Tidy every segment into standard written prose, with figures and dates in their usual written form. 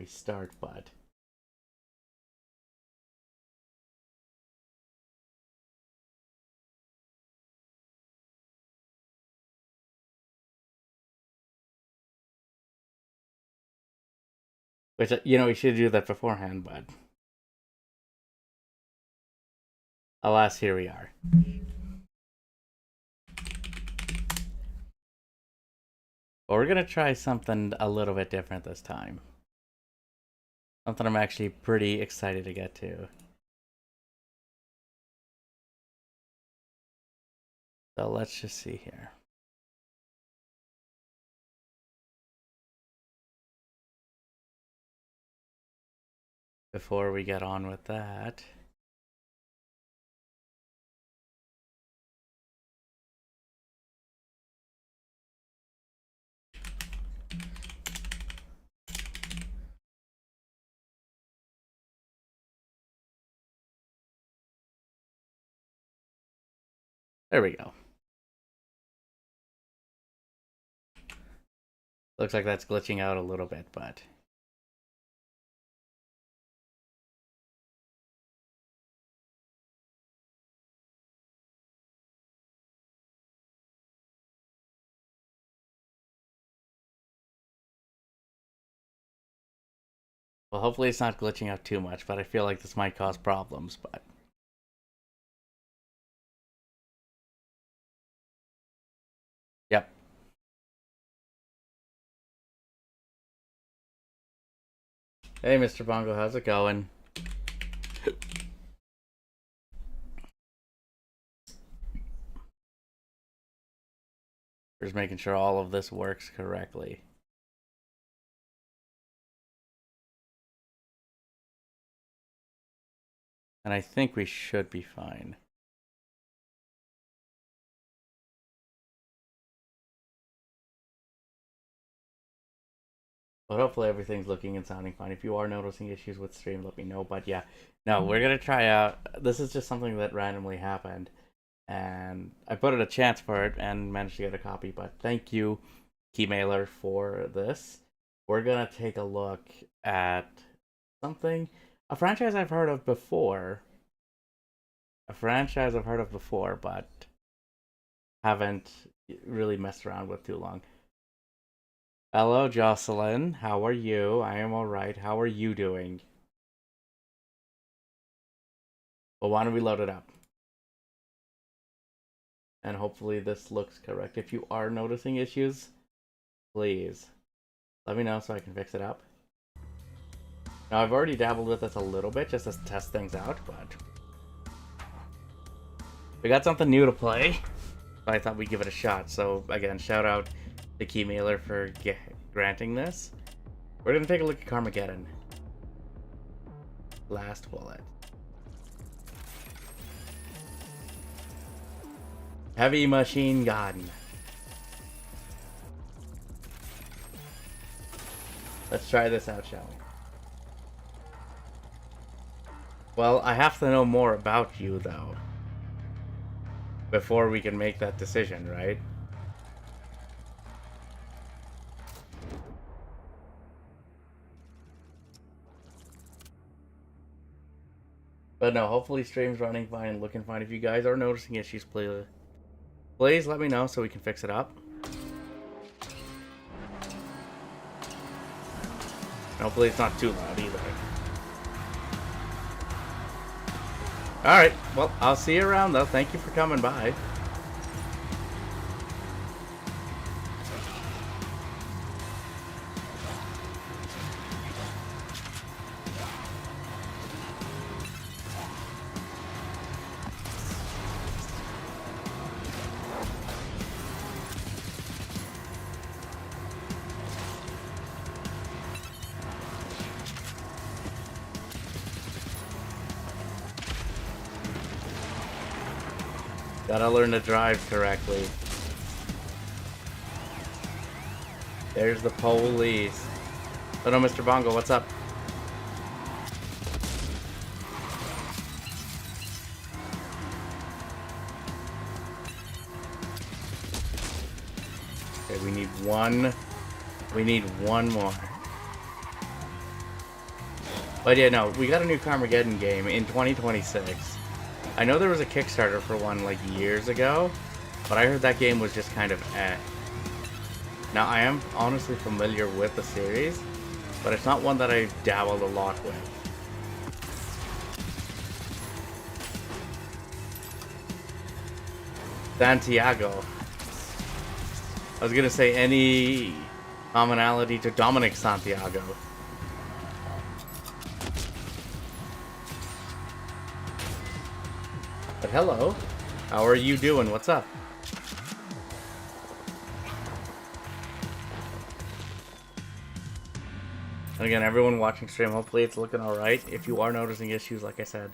we start, but... Which, you know, we should do that beforehand, but... Alas, here we are. But we're gonna try something a little bit different this time. Something I'm actually pretty excited to get to. So let's just see here. Before we get on with that... There we go. Looks like that's glitching out a little bit, but... Well, hopefully it's not glitching out too much, but I feel like this might cause problems, but... Yep. Hey, Mr. Bongo, how's it going? Just making sure all of this works correctly. And I think we should be fine. But hopefully everything's looking and sounding fine. If you are noticing issues with stream, let me know. But yeah, no, we're gonna try out. This is just something that randomly happened, and I put in a chance for it and managed to get a copy. But thank you, Keymailer, for this. We're gonna take a look at something, a franchise I've heard of before. But haven't really messed around with too long. Hello, Jocelyn. How are you? I am alright. How are you doing? Well, why don't we load it up? And hopefully this looks correct. If you are noticing issues, please let me know so I can fix it up. Now, I've already dabbled with this a little bit just to test things out, but... we got something new to play. I thought we'd give it a shot. So, again, shout out to Keymailer for granting this. We're gonna take a look at Carmageddon. Last bullet. Heavy machine gun. Let's try this out, shall we? Well, I have to know more about you, though, before we can make that decision, right? But no, hopefully stream's running fine and looking fine. If you guys are noticing issues, please let me know so we can fix it up. And hopefully it's not too loud either. Alright, well, I'll see you around though. Thank you for coming by. Gotta learn to drive correctly. There's the police. Oh no, Mr. Bongo, what's up? Okay, we need one more. But yeah, no, we got a new Carmageddon game in 2026. I know there was a Kickstarter for one like years ago, but I heard that game was just kind of eh. Now I am honestly familiar with the series, but it's not one that I've dabbled a lot with. Santiago. I was gonna say any commonality to Dominic Santiago. But hello, how are you doing? What's up? And again, everyone watching stream, hopefully it's looking alright. If you are noticing issues, like I said,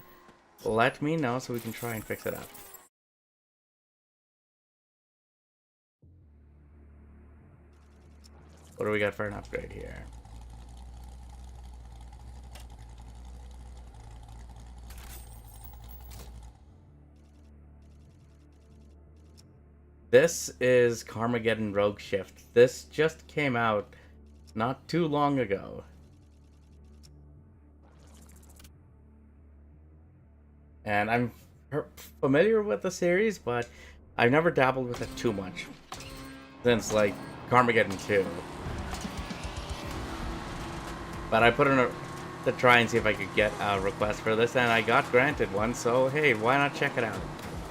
let me know so we can try and fix it up. What do we got for an upgrade here? This is Carmageddon Rogue Shift. This just came out not too long ago. And I'm familiar with the series, but I've never dabbled with it too much. Since, like, Carmageddon 2. But I put in to try and see if I could get a request for this, and I got granted one, so hey, why not check it out?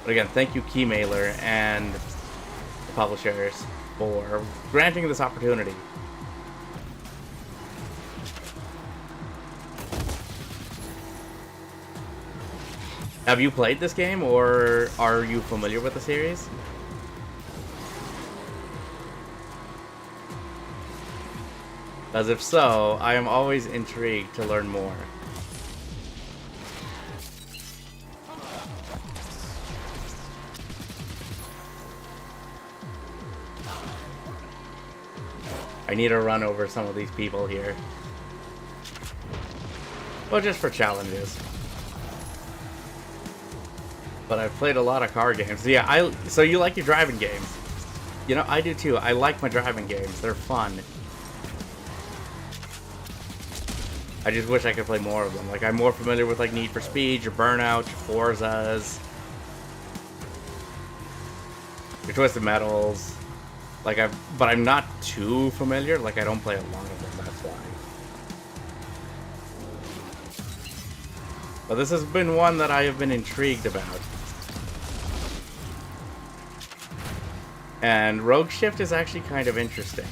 But again, thank you Keymailer and the publishers for granting this opportunity. Have you played this game, or are you familiar with the series? As if so, I am always intrigued to learn more. I need to run over some of these people here. Well, just for challenges. But I've played a lot of car games. Yeah, so you like your driving games. You know, I do too. I like my driving games. They're fun. I just wish I could play more of them. Like, I'm more familiar with, like, Need for Speed, your Burnout, your Forzas, your Twisted Metals. Like, but I'm not too familiar. Like, I don't play a lot of them, that's why. But this has been one that I have been intrigued about. And Rogue Shift is actually kind of interesting.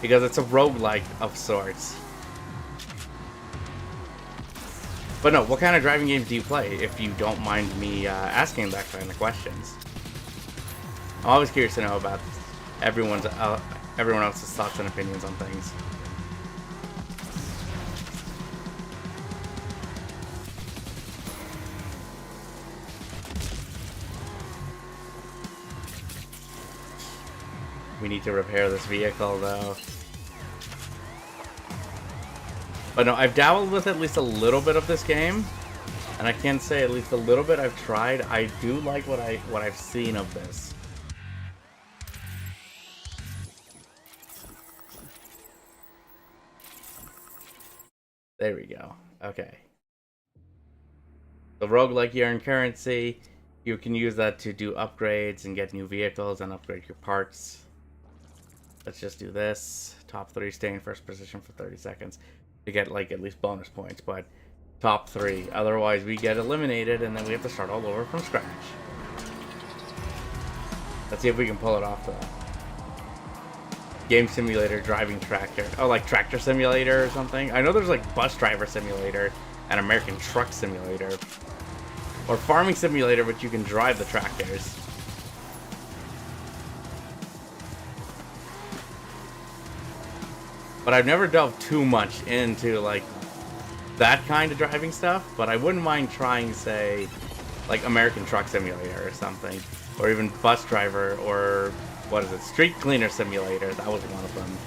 Because it's a roguelike of sorts. But no, what kind of driving games do you play, if you don't mind me asking that kind of questions? I'm always curious to know about everyone else's thoughts and opinions on things. We need to repair this vehicle, though. But no, I've dabbled with at least a little bit of this game, and I can say at least a little bit I've tried. I do like what I've seen of this. There we go. Okay. The roguelike, you earn currency. You can use that to do upgrades and get new vehicles and upgrade your parts. Let's just do this. Top 3 stay in first position for 30 seconds to get, like, at least bonus points, but top 3. Otherwise, we get eliminated, and then we have to start all over from scratch. Let's see if we can pull it off, though. Game Simulator, Driving Tractor. Oh, like Tractor Simulator or something? I know there's, like, Bus Driver Simulator and American Truck Simulator. Or Farming Simulator, but you can drive the tractors. But I've never delved too much into, like, that kind of driving stuff. But I wouldn't mind trying, say, like American Truck Simulator or something. Or even Bus Driver, or, what is it, Street Cleaner Simulator. That was one of them.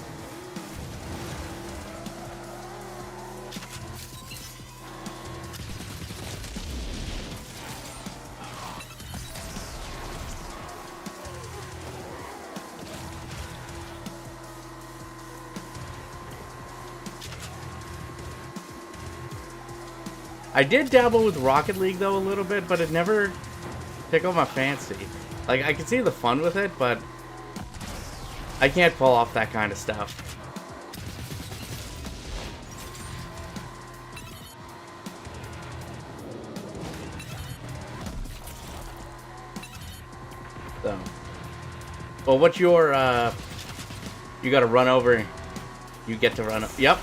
I did dabble with Rocket League though a little bit, but it never tickled my fancy. Like, I can see the fun with it, but I can't pull off that kind of stuff. So, well, what's your, you gotta run over, you get to run, yep.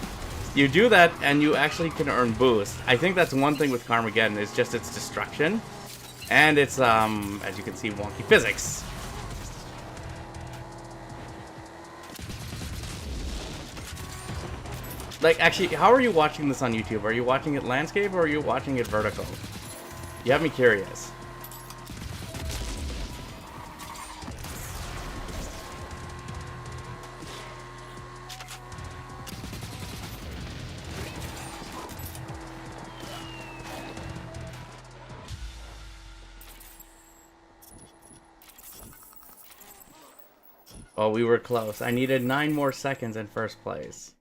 You do that, and you actually can earn boost. I think that's one thing with Carmageddon, is just its destruction. And it's, as you can see, wonky physics. Like, actually, how are you watching this on YouTube? Are you watching it landscape, or are you watching it vertical? You have me curious. Oh, we were close. I needed 9 more seconds in first place.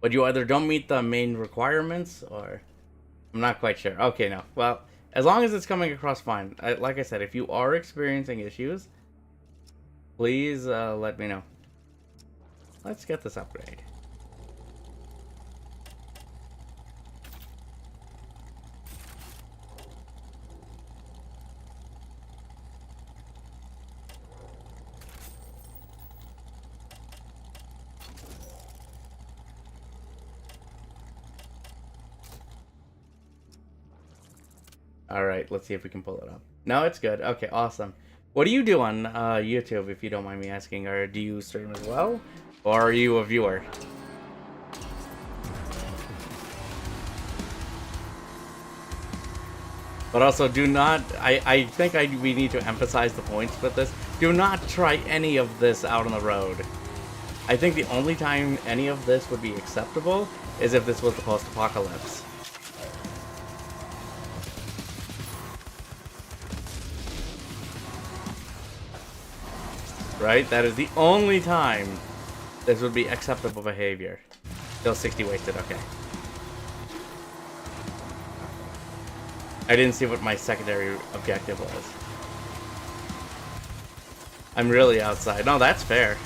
But you either don't meet the main requirements, or... I'm not quite sure. Okay, no. Well, as long as it's coming across fine. Like I said, if you are experiencing issues, please let me know. Let's get this upgrade. Alright, let's see if we can pull it up. No, it's good. Okay, awesome. What do you do on YouTube, if you don't mind me asking? Or do you stream as well? Or are you a viewer? But also, do not... I think we need to emphasize the points with this. Do not try any of this out on the road. I think the only time any of this would be acceptable is if this was the post-apocalypse. Right? That is the only time this would be acceptable behavior. Still 60 wasted, okay. I didn't see what my secondary objective was. I'm really outside. No, that's fair.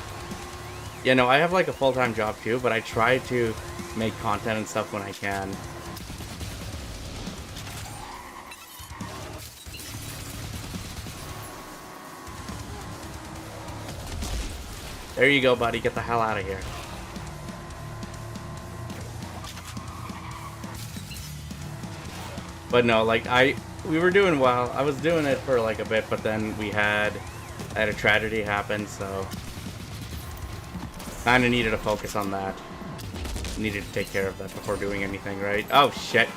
Yeah, no, I have like a full-time job too, but I try to make content and stuff when I can. There you go, buddy. Get the hell out of here. But no, like, we were doing well. I was doing it for like a bit, but then I had a tragedy happen, so kind of needed to focus on that. Needed to take care of that before doing anything, right? Oh, shit.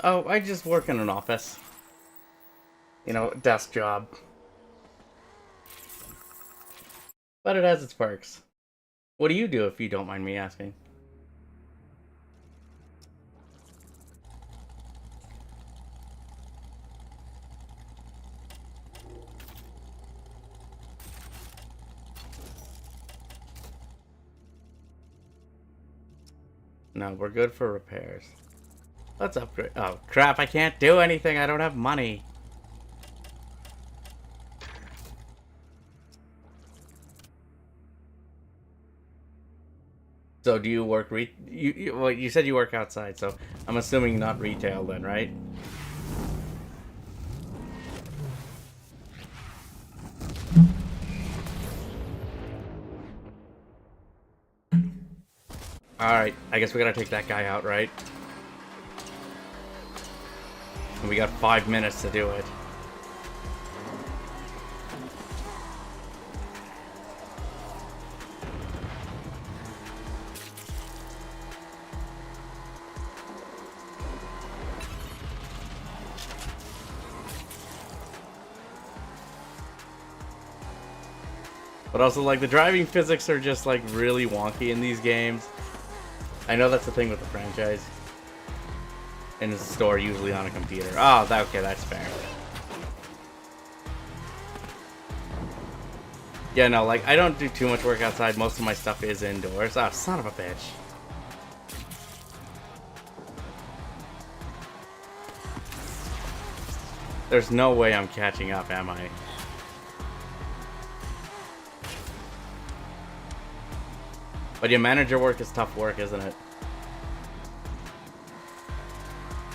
Oh, I just work in an office. You know, desk job. But it has its perks. What do you do, if you don't mind me asking? No, we're good for repairs. Let's upgrade. Oh, crap, I can't do anything. I don't have money. So do you work well, you said you work outside, so I'm assuming not retail then, right? Alright, I guess we gotta take that guy out, right? And we got 5 minutes to do it. But also, like, the driving physics are just, like, really wonky in these games. I know that's the thing with the franchise. And it's a store usually on a computer. Oh, okay, that's fair. Yeah, no, like, I don't do too much work outside. Most of my stuff is indoors. Oh, son of a bitch. There's no way I'm catching up, am I? But yeah, manager work is tough work, isn't it?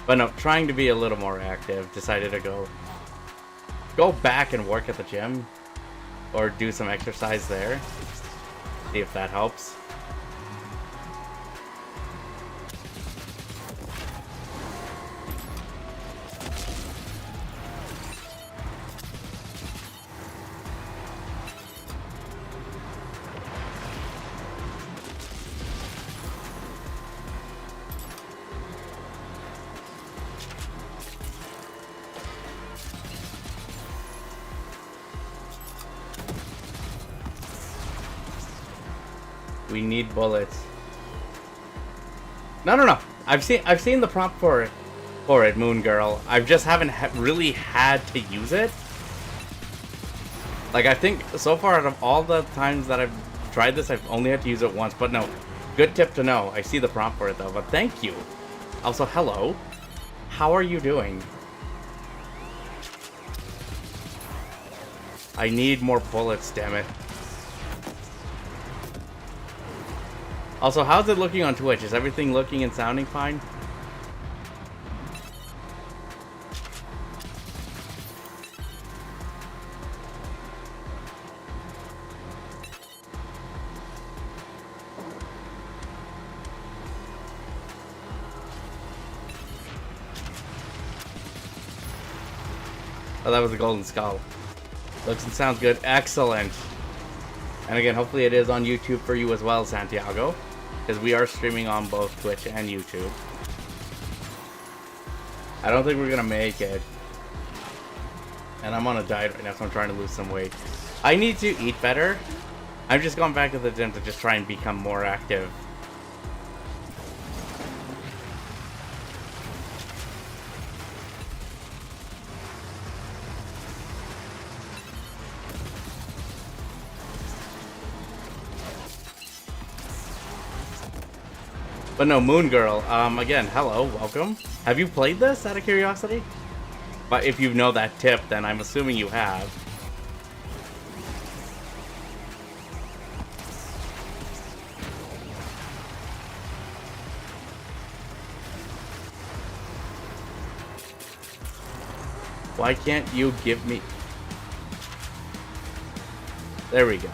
But no, trying to be a little more active. Decided to go back and work at the gym. Or do some exercise there. See if that helps. We need bullets. No. I've seen the prompt for it, Moon Girl. I just haven't really had to use it. Like, I think so far out of all the times that I've tried this, I've only had to use it once. But no, good tip to know. I see the prompt for it though. But thank you. Also, hello. How are you doing? I need more bullets, damn it. Also, how's it looking on Twitch? Is everything looking and sounding fine? Oh, that was a golden skull. Looks and sounds good. Excellent. And again, hopefully it is on YouTube for you as well, Santiago. Because we are streaming on both Twitch and YouTube. I don't think we're going to make it. And I'm on a diet right now, so I'm trying to lose some weight. I need to eat better. I've just gone back to the gym to just try and become more active. But no, Moon Girl, again, hello, welcome. Have you played this, out of curiosity? But if you know that tip, then I'm assuming you have. Why can't you give me... There we go.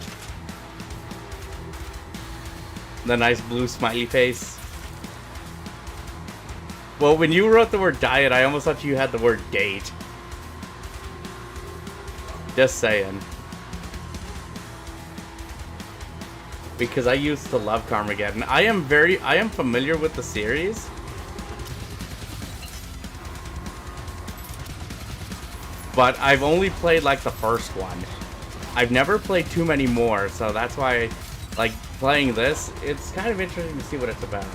The nice blue smiley face. Well, when you wrote the word diet, I almost thought you had the word date. Just saying. Because I used to love Carmageddon. I am familiar with the series. But I've only played like the first one. I've never played too many more, so that's why, like, playing this, it's kind of interesting to see what it's about.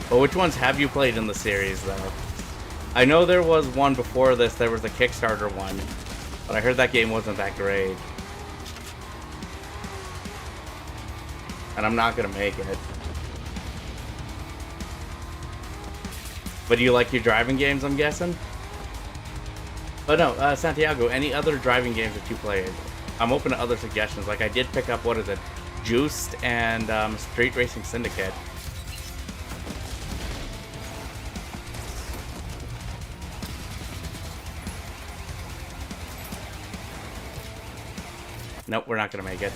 But which ones have you played in the series, though? I know there was one before this, there was the Kickstarter one. But I heard that game wasn't that great. And I'm not gonna make it. But do you like your driving games, I'm guessing? But no, Santiago, any other driving games that you played? I'm open to other suggestions. Like, I did pick up, what is it? Juiced and Street Racing Syndicate. Nope, we're not gonna make it.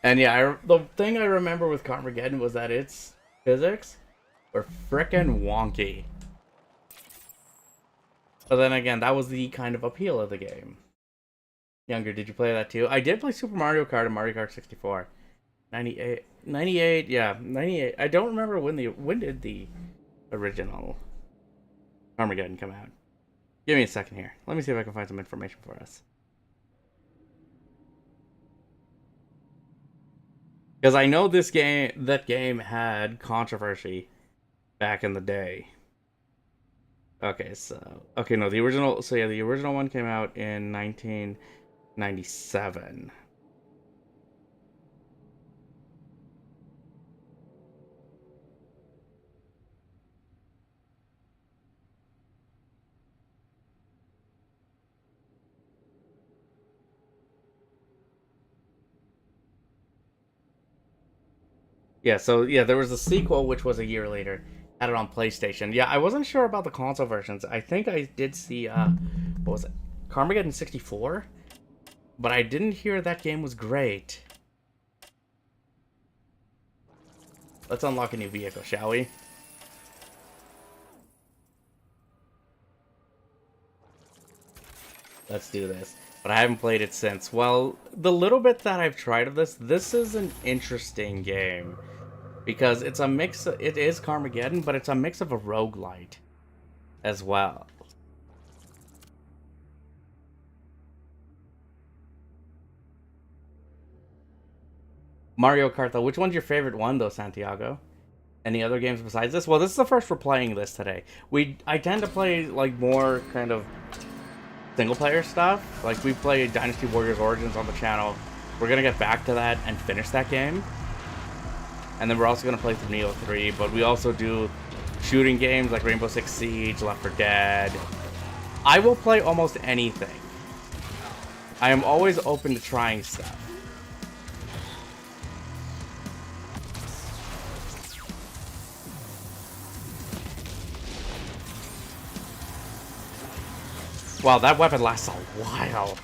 And yeah, the thing I remember with Carmageddon was that its physics were frickin' wonky. But then again, that was the kind of appeal of the game. Younger, did you play that too? I did play Super Mario Kart and Mario Kart 64. 98. 98, yeah, 98. I don't remember when did the original Carmageddon come out. Give me a second here. Let me see if I can find some information for us. Because I know that game had controversy back in the day. Okay, no, the original. So yeah, the original one came out in 1997. Yeah, so yeah, there was a sequel which was a year later. Had it on PlayStation. Yeah, I wasn't sure about the console versions. I think I did see what was it? Carmageddon 64? But I didn't hear that game was great. Let's unlock a new vehicle, shall we? Let's do this. But I haven't played it since. Well, the little bit that I've tried of this is an interesting game. Because it's a mix it is Carmageddon, but it's a mix of a roguelite as well. Mario Kart, though, which one's your favorite one, though, Santiago? Any other games besides this? Well, this is the first we're playing this today. I tend to play, like, more kind of single-player stuff. Like, we played Dynasty Warriors Origins on the channel. We're gonna get back to that and finish that game. And then we're also gonna play through Neo 3, but we also do shooting games like Rainbow Six Siege, Left 4 Dead. I will play almost anything. I am always open to trying stuff. Wow, that weapon lasts a while.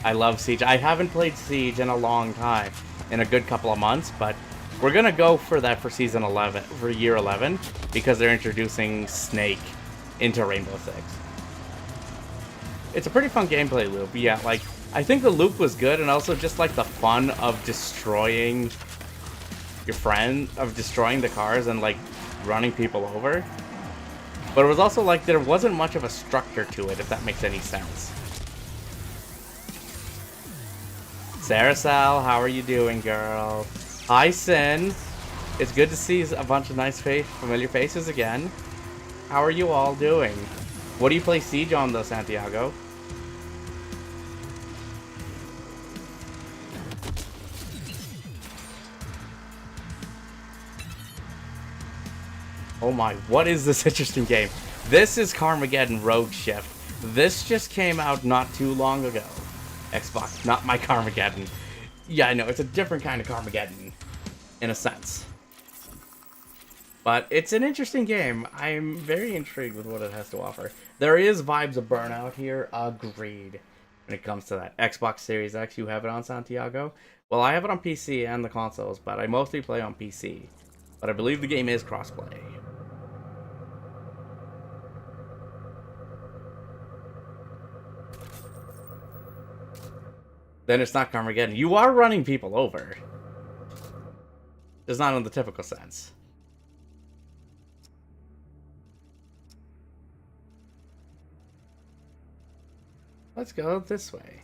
I love Siege. I haven't played Siege in a long time, in a good couple of months, but we're gonna go for that for season 11, for year 11, because they're introducing Snake into Rainbow Six. It's a pretty fun gameplay loop, yeah, like, I think the loop was good, and also just like the fun of destroying your friend, of destroying the cars and like running people over. But it was also like there wasn't much of a structure to it, if that makes any sense. Sarah Sal, how are you doing, girl? Hi, Sin. It's good to see a bunch of nice familiar faces again. How are you all doing? What do you play Siege on, though, Santiago? Oh my, what is this interesting game? This is Carmageddon Rogue Shift. This just came out not too long ago. Xbox, not my Carmageddon. Yeah, I know, it's a different kind of Carmageddon, in a sense. But it's an interesting game. I'm very intrigued with what it has to offer. There is vibes of Burnout here, agreed, when it comes to that. Xbox Series X, you have it on, Santiago? Well, I have it on PC and the consoles, but I mostly play on PC. But I believe the game is crossplay. Then it's not Carmageddon. You are running people over. Just not in the typical sense. Let's go this way.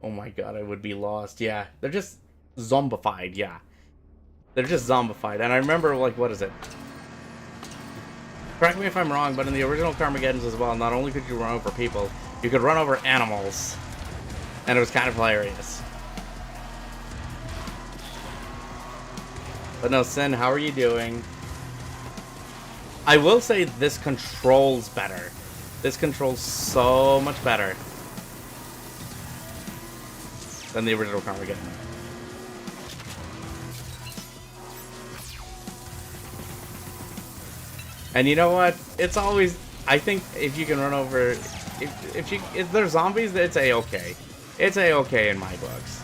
Oh my god, I would be lost. Yeah, they're just zombified, yeah. They're just zombified. And I remember, like, what is it? Correct me if I'm wrong, but in the original Carmageddons as well, not only could you run over people, you could run over animals. And it was kind of hilarious. But no, Sin, how are you doing? I will say this controls better. This controls so much better than the original Carmageddon. And you know what? It's always, I think if you can run over, if they're zombies, it's a-okay. It's a-okay in my books.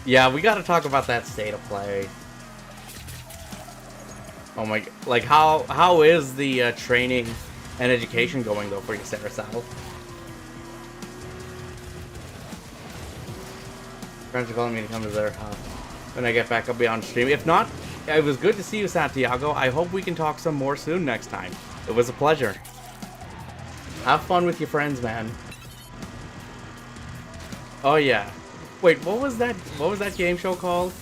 Yeah, we gotta talk about that state of play. Oh my, like how is the training and education going though for you, Sarah Sal? Friends are calling me to come to their house. When I get back, I'll be on stream. If not, it was good to see you, Santiago. I hope we can talk some more soon next time. It was a pleasure. Have fun with your friends, man. Oh yeah. Wait, what was that? What was that game show called?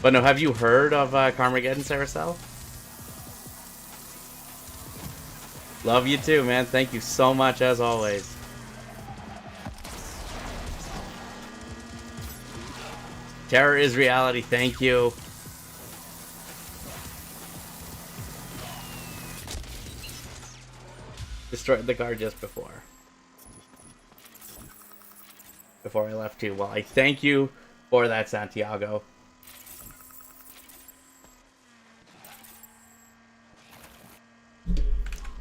But no, have you heard of Carmageddon, Saracel? Love you too, man. Thank you so much, as always. Terror is reality. Thank you. Destroyed the car just before I left too. Well, I thank you for that, Santiago.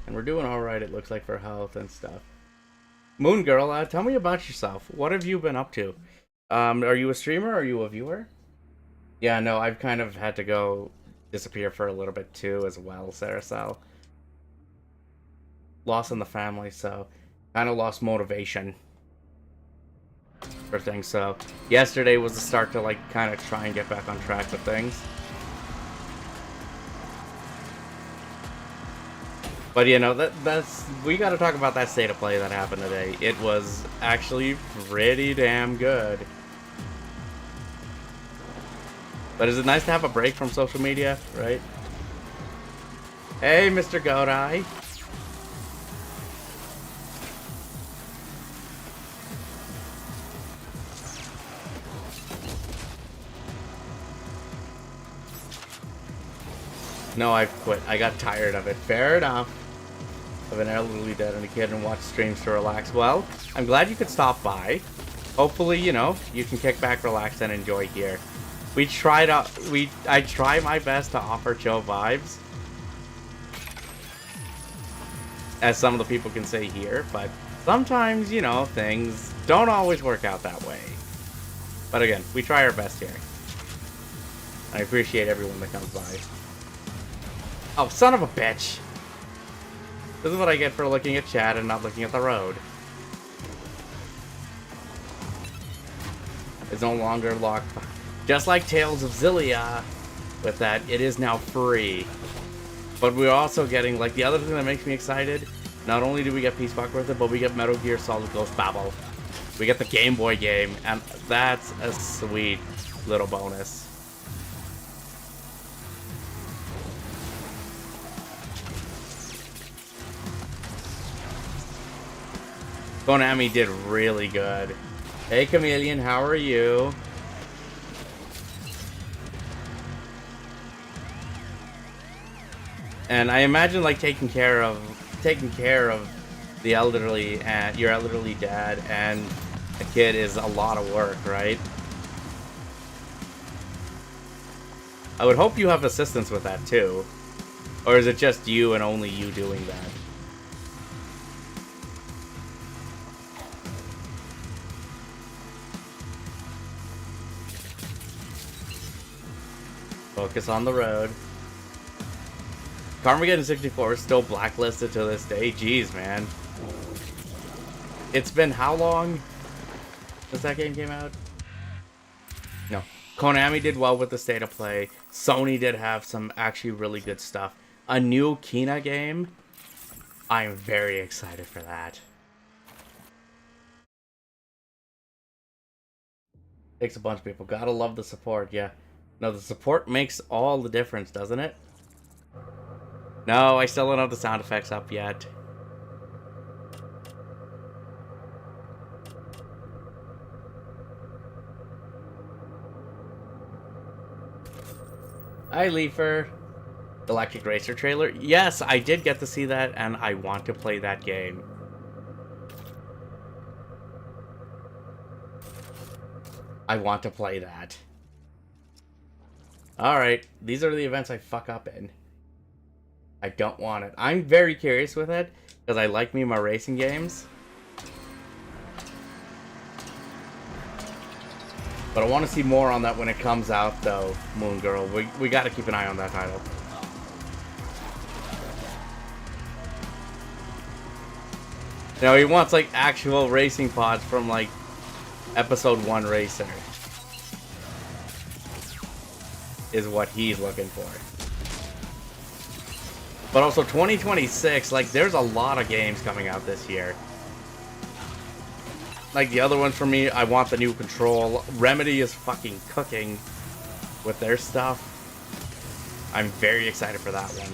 And we're doing all right, it looks like, for health and stuff. Moon Girl, tell me about yourself. What have you been up to? Are you a streamer or are you a viewer? Yeah, no, I've kind of had to go disappear for a little bit too as well, Saracel. Loss in the family, so kind of lost motivation for things. So yesterday was the start to like kind of try and get back on track with things. But you know, that's we got to talk about that state of play that happened today. It was actually pretty damn good. But is it nice to have a break from social media, right? Hey, Mr. Godai. No, I've quit. I got tired of it. Fair enough. Of an elderly dad and a kid and watch streams to relax. Well, I'm glad you could stop by. Hopefully, you know, you can kick back, relax, and enjoy here. I try my best to offer chill vibes, as some of the people can say here, but sometimes, you know, things don't always work out that way. But again, we try our best here. I appreciate everyone that comes by. Oh, son of a bitch! This is what I get for looking at chat and not looking at the road. It's no longer locked. Just like Tales of Xillia, with that, it is now free. But we're also getting, like, the other thing that makes me excited, not only do we get Peace Walker with it, but we get Metal Gear Solid Ghost Babel. We get the Game Boy game, and that's a sweet little bonus. Konami did really good. Hey Chameleon, how are you? And I imagine like taking care of the elderly and your elderly dad and a kid is a lot of work, right? I would hope you have assistance with that too. Or is it just you and only you doing that? Focus on the road. Carmageddon 64 is still blacklisted to this day. Jeez, man. It's been how long since that game came out? No. Konami did well with the state of play. Sony did have some actually really good stuff. A new Kina game. I'm very excited for that. Takes a bunch of people. Gotta love the support, yeah. No, the support makes all the difference, doesn't it? No, I still don't have the sound effects up yet. Hi, Leafer. Electric Racer trailer? Yes, I did get to see that, and I want to play that game. I want to play that. Alright, these are the events I fuck up in. I don't want it. I'm very curious with it, because I like me my racing games. But I want to see more on that when it comes out, though, Moon Girl. We got to keep an eye on that title. You know, he wants, like, actual racing pods from, like, Episode 1 Racer. Is what he's looking for. But also, 2026, like, there's a lot of games coming out this year. Like, the other ones for me, I want the new Control. Remedy is fucking cooking with their stuff. I'm very excited for that one.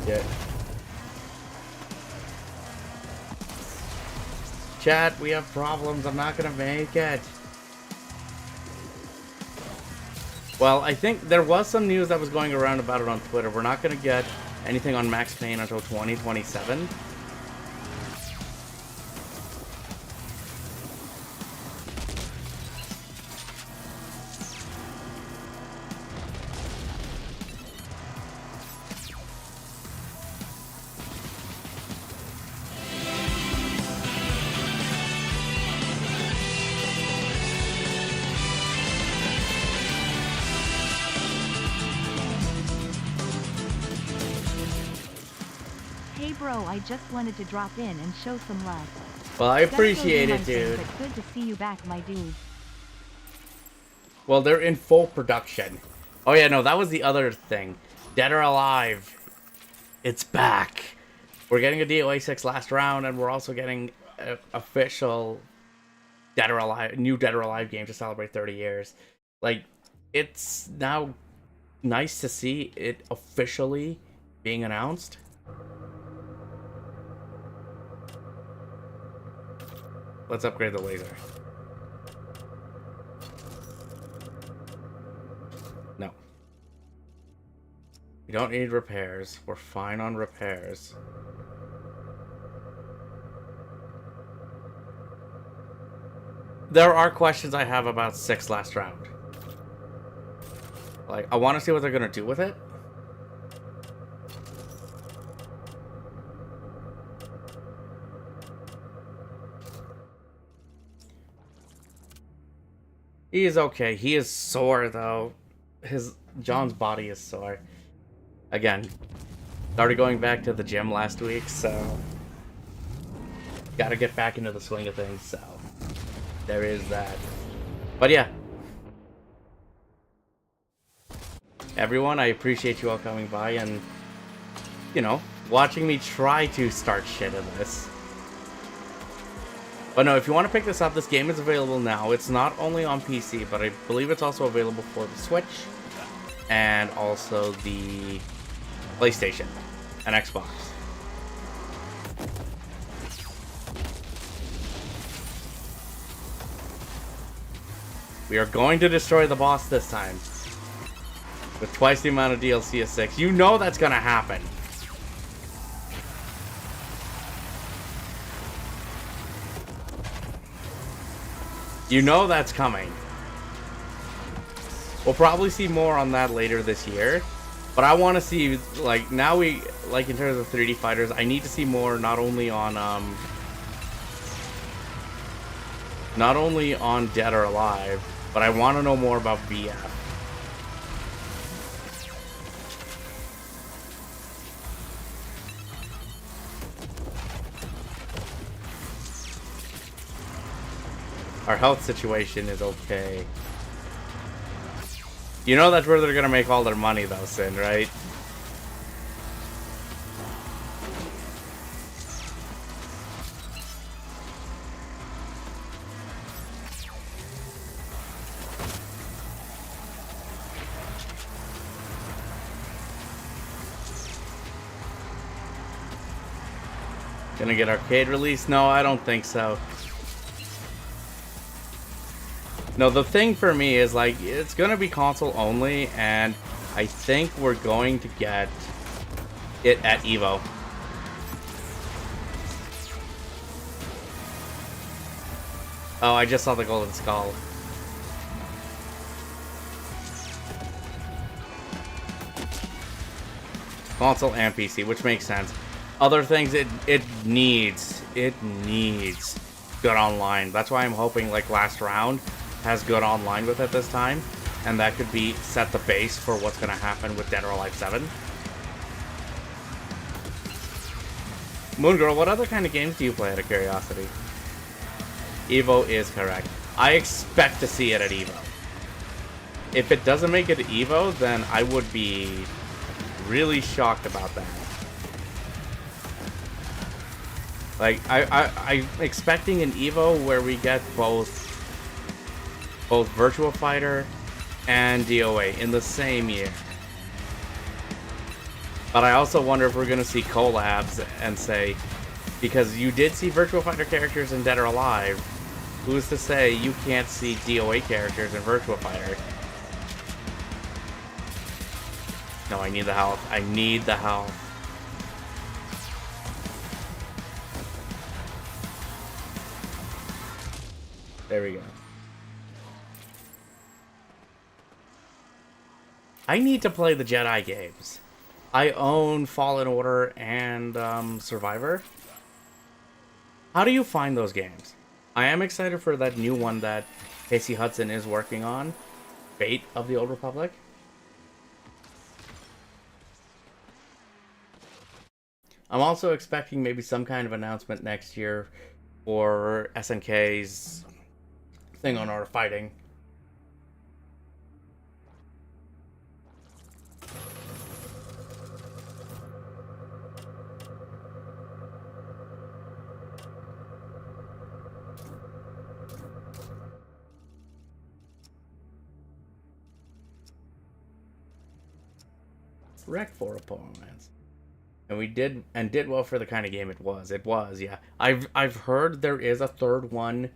Yeah. Chat, we have problems. I'm not gonna make it. Well, I think there was some news that was going around about it on Twitter. We're not gonna get anything on Max Payne until 2027. Bro, I just wanted to drop in and show some love. Well, I appreciate it, dude. But good to see you back, my dude. Well, they're in full production. Oh yeah, no, that was the other thing. Dead or Alive. It's back. We're getting a DOA 6 last round, and we're also getting an official Dead or Alive, new Dead or Alive game to celebrate 30 years. Like, it's now nice to see it officially being announced. Let's upgrade the laser. No. We don't need repairs. We're fine on repairs. There are questions I have about 6 last round. Like, I want to see what they're going to do with it. He is okay. He is sore, though. John's body is sore. Again, started going back to the gym last week, so gotta get back into the swing of things, so there is that. But yeah. Everyone, I appreciate you all coming by and, you know, watching me try to start shit in this. But no, if you want to pick this up, this game is available now. It's not only on PC, but I believe it's also available for the Switch and also the PlayStation and Xbox. We are going to destroy the boss this time with twice the amount of DLC as 6. You know that's gonna happen. You know that's coming. We'll probably see more on that later this year. But I want to see, like, now we, like, in terms of 3D fighters, I need to see more not only on Dead or Alive, but I want to know more about BF. Our health situation is okay. You know that's where they're gonna make all their money though, Sin, right? Gonna get arcade release? No, I don't think so. No, the thing for me is, like, it's gonna be console only, and I think we're going to get it at Evo. Oh, I just saw the golden skull. Console and PC, which makes sense. Other things, it needs good online. That's why I'm hoping like last round has good online with it this time, and that could be set the base for what's gonna happen with Dead or Alive 7. Moon Girl, what other kind of games do you play out of curiosity? Evo is correct. I expect to see it at Evo. If it doesn't make it to Evo, then I would be really shocked about that. Like, I'm expecting an Evo where we get both Virtua Fighter and DOA in the same year. But I also wonder if we're going to see collabs and say, because you did see Virtua Fighter characters in Dead or Alive, who's to say you can't see DOA characters in Virtua Fighter? No, I need the health. I need the health. There we go. I need to play the Jedi games. I own Fallen Order and Survivor. How do you find those games? I am excited for that new one that Casey Hudson is working on. Fate of the Old Republic. I'm also expecting maybe some kind of announcement next year for SNK's thing on Art of Fighting. Wreck 4 opponents. And we did well for the kind of game it was. It was, yeah. I've heard there is a third one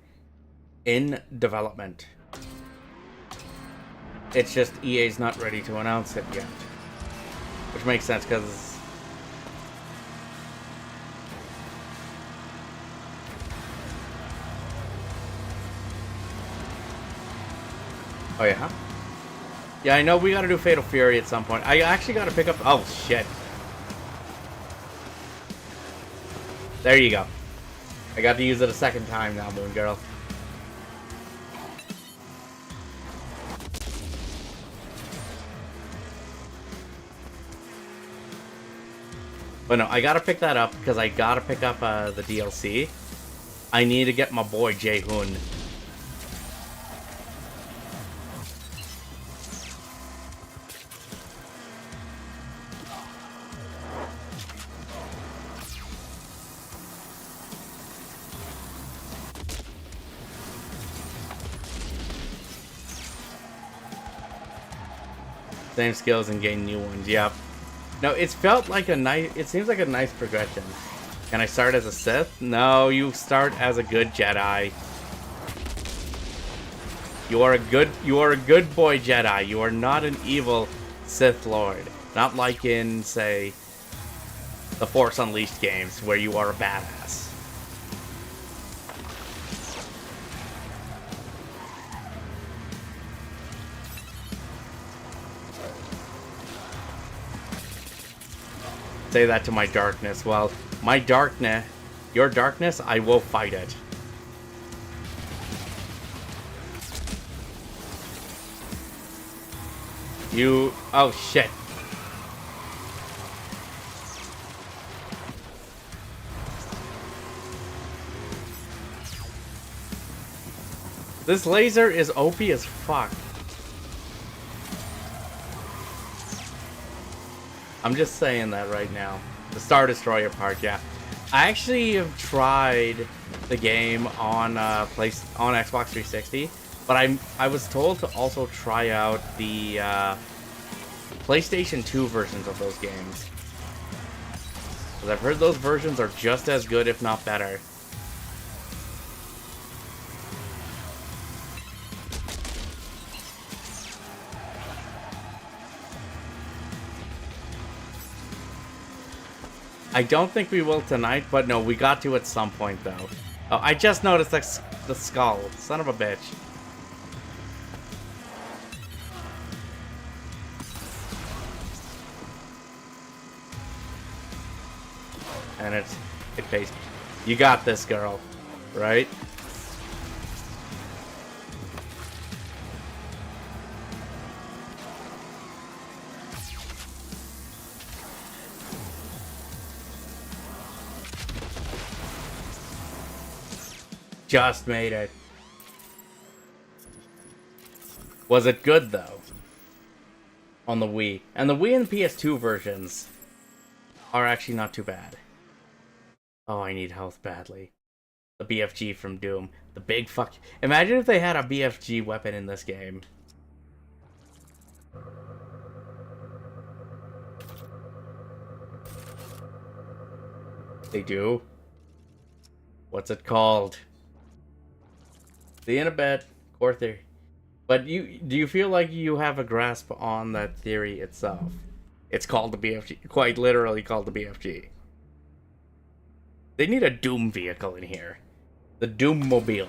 in development. It's just EA's not ready to announce it yet. Which makes sense because oh yeah? Yeah, I know we gotta do Fatal Fury at some point. I actually gotta pick up oh shit. There you go. I got to use it a second time now, Moon Girl. But no, I gotta pick that up because I gotta pick up the DLC. I need to get my boy Jae-hoon. Same skills and gain new ones. Yep. No, it's felt like a nice. It seems like a nice progression. Can I start as a Sith? No, you start as a good Jedi. You are a good boy Jedi. You are not an evil Sith Lord. Not like in, say, the Force Unleashed games where you are a badass. Say that to my darkness. Well, my darkness, your darkness, I will fight it. You, oh shit. This laser is OP as fuck. I'm just saying that right now. The Star Destroyer part, yeah. I actually have tried the game on Xbox 360, but I was told to also try out the PlayStation 2 versions of those games. Because I've heard those versions are just as good, if not better. I don't think we will tonight, but no, we got to at some point, though. Oh, I just noticed the skull. Son of a bitch. And it pays. You got this, girl. Right? Just made it. Was it good, though? On the Wii. And the Wii and PS2 versions are actually not too bad. Oh, I need health badly. The BFG from Doom. The big fuck... Imagine if they had a BFG weapon in this game. They do? What's it called? The Inabet core theory. But do you feel like you have a grasp on that theory itself? It's called the BFG. Quite literally called the BFG. They need a Doom vehicle in here. The Doom Mobile.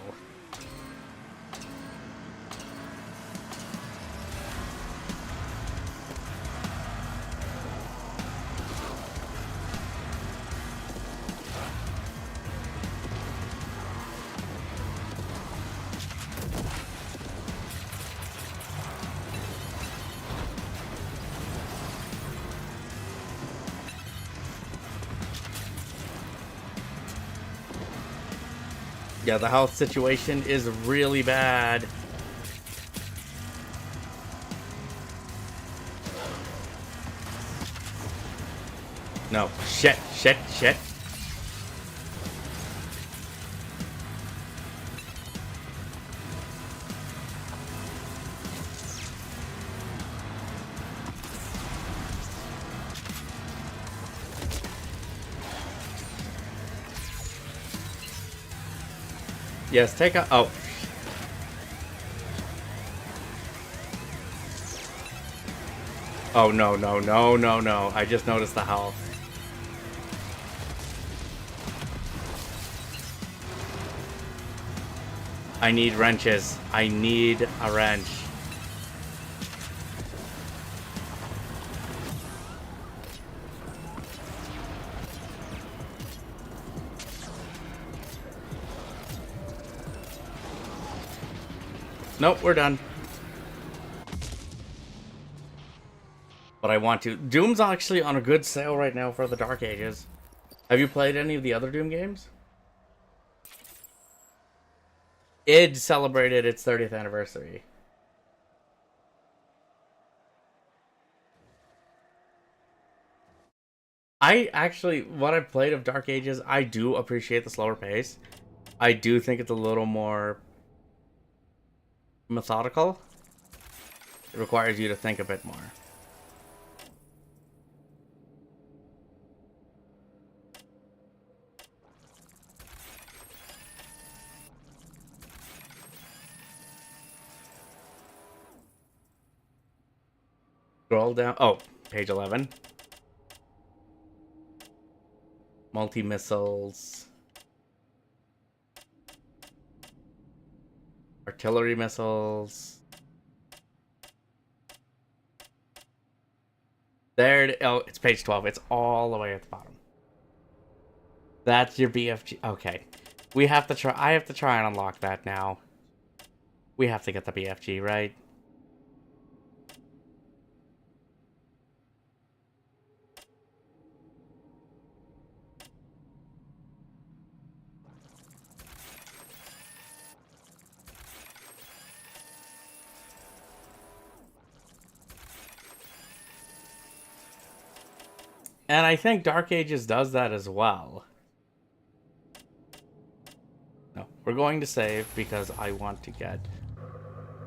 Yeah, the health situation is really bad. No, shit. Yes, take a... Oh. Oh, no. I just noticed the health. I need wrenches. I need a wrench. Nope, we're done. But I want to. Doom's actually on a good sale right now for the Dark Ages. Have you played any of the other Doom games? It celebrated its 30th anniversary. I actually, what I've played of Dark Ages, I do appreciate the slower pace. I do think it's a little more methodical. It requires you to think a bit more. Scroll down. Oh, page 11. Multi-missiles. Artillery missiles. There. Oh, it's page 12. It's all the way at the bottom. That's your BFG. Okay. We have to try. I have to try and unlock that now. We have to get the BFG, right? And I think Dark Ages does that as well. No, we're going to save because I want to get...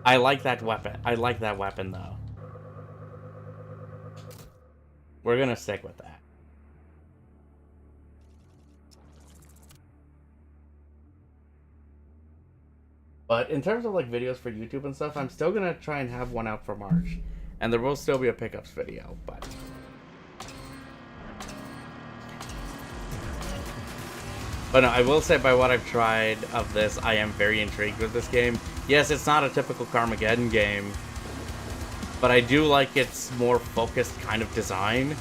I like that weapon. I like that weapon, though. We're going to stick with that. But in terms of like videos for YouTube and stuff, I'm still going to try and have one out for March. And there will still be a pickups video, but... But no, I will say by what I've tried of this, I am very intrigued with this game. Yes, it's not a typical Carmageddon game, but I do like its more focused kind of design.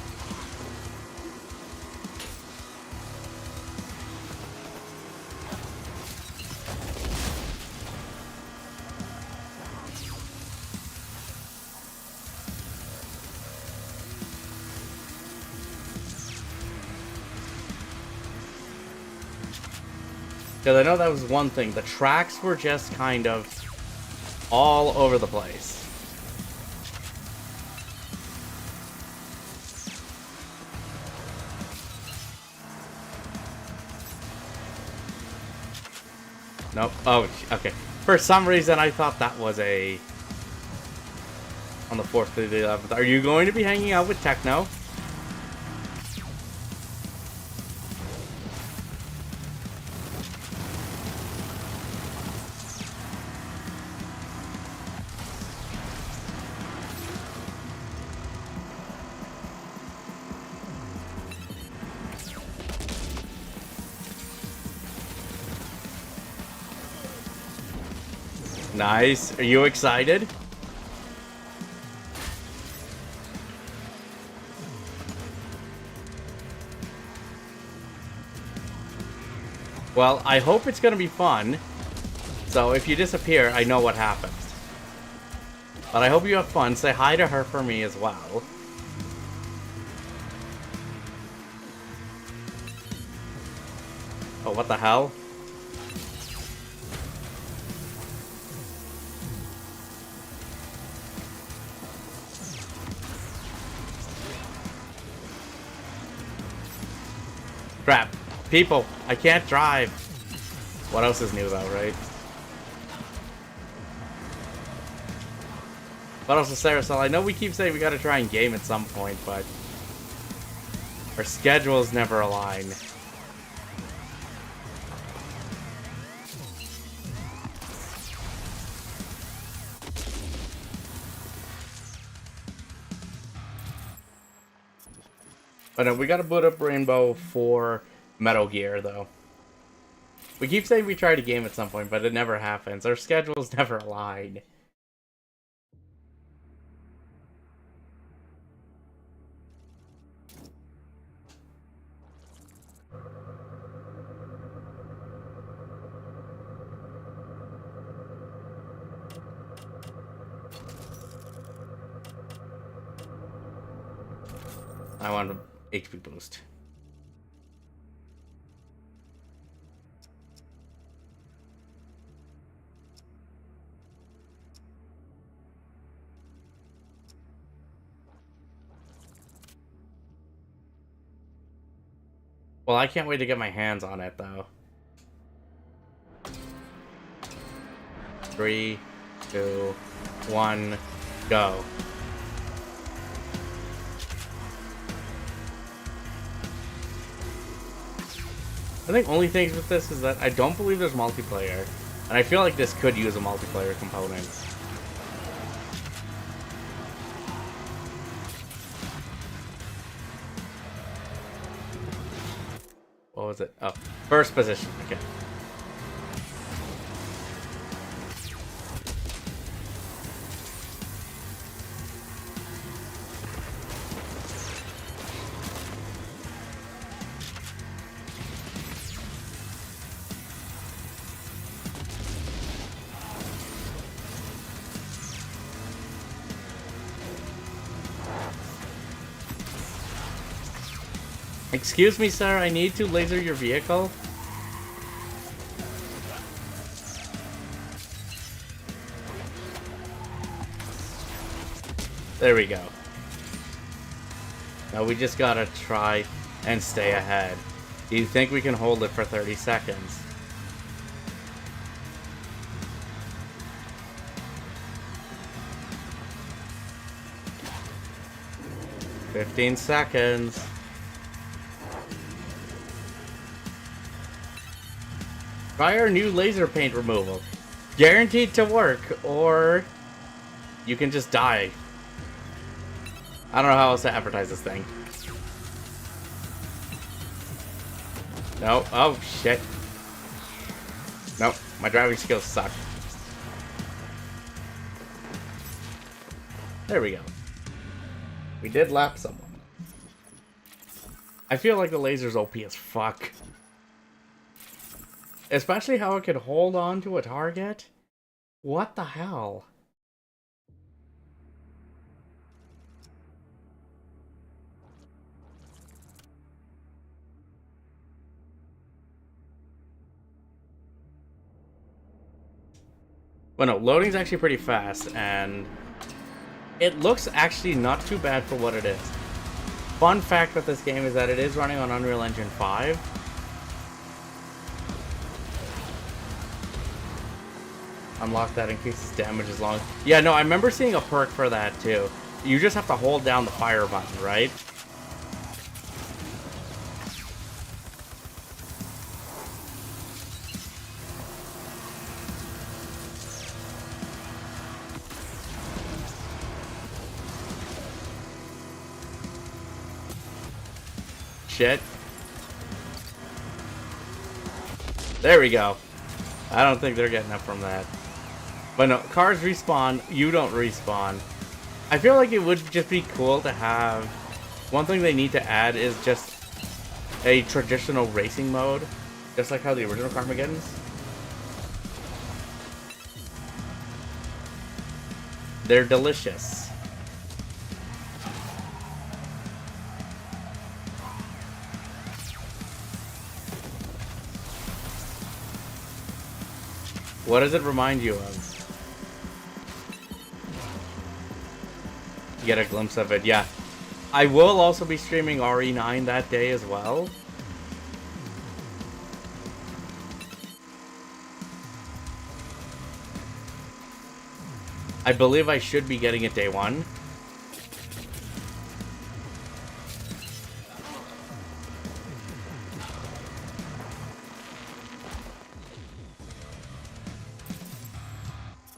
Because I know that was one thing. The tracks were just kind of all over the place. Nope. Oh, okay. For some reason, I thought that was a... on the 4th through the 11th. Are you going to be hanging out with Techno? Nice. Are you excited? Well, I hope it's going to be fun. So if you disappear, I know what happens. But I hope you have fun. Say hi to her for me as well. Oh, what the hell? Crap. People, I can't drive. What else is new though, right? What else is Saracel? I know we keep saying we gotta try and game at some point, but our schedules never align. But no, we gotta boot up Rainbow for Metal Gear, though. We keep saying we try to game at some point, but it never happens. Our schedules never align. I want an HP boost. Well, I can't wait to get my hands on it, though. 3, 2, 1, go. I think only things with this is that I don't believe there's multiplayer. And I feel like this could use a multiplayer component. What was it? Oh, first position. Okay. Excuse me, sir, I need to laser your vehicle. There we go. Now we just gotta try and stay ahead. Do you think we can hold it for 30 seconds? "15 seconds. Try our new laser paint removal. Guaranteed to work, or you can just die. I don't know how else to advertise this thing. No. Oh, shit. Nope. My driving skills suck. There we go. We did lap someone. I feel like the laser's OP as fuck. Especially how it could hold on to a target. What the hell? Well, no, loading's actually pretty fast, and it looks actually not too bad for what it is. Fun fact with this game is that it is running on Unreal Engine 5. Unlock that increases damage as long as... Yeah, no, I remember seeing a perk for that, too. You just have to hold down the fire button, right? Shit. There we go. I don't think they're getting up from that. But no, cars respawn, you don't respawn. I feel like it would just be cool to have... One thing they need to add is just a traditional racing mode. Just like how the original Carmageddons. They're delicious. What does it remind you of? You get a glimpse of it, yeah. I will also be streaming RE9 that day as well. I believe I should be getting it day one.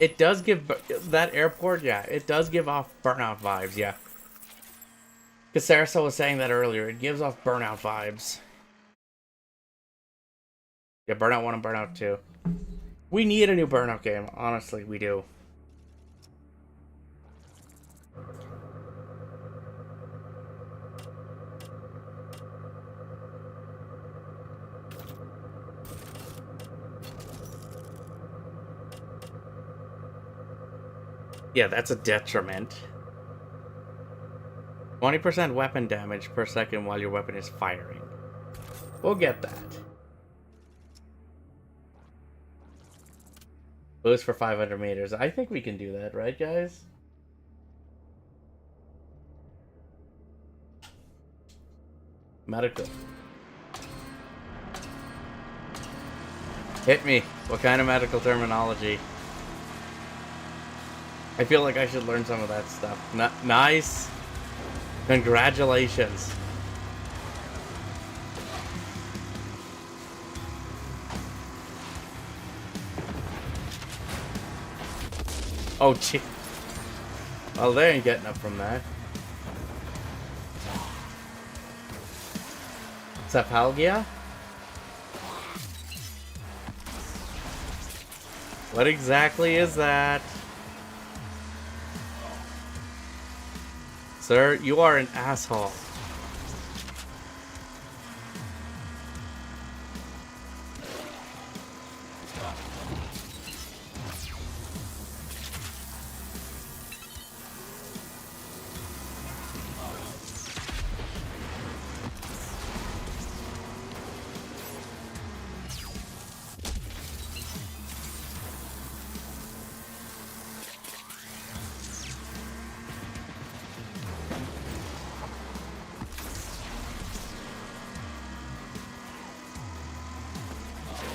It does give... That airport, yeah, it does give off Burnout vibes, yeah. Because Sarasa was saying that earlier. It gives off Burnout vibes. Yeah, Burnout 1 and Burnout 2. We need a new Burnout game. Honestly, we do. Yeah, that's a detriment. 20% weapon damage per second while your weapon is firing. We'll get that. Boost for 500 meters. I think we can do that, right, guys? Medical. Hit me. What kind of medical terminology? I feel like I should learn some of that stuff. Nice. Congratulations. Oh, gee. Well, they ain't getting up from that. Cephalgia? What exactly is that? Sir, you are an asshole.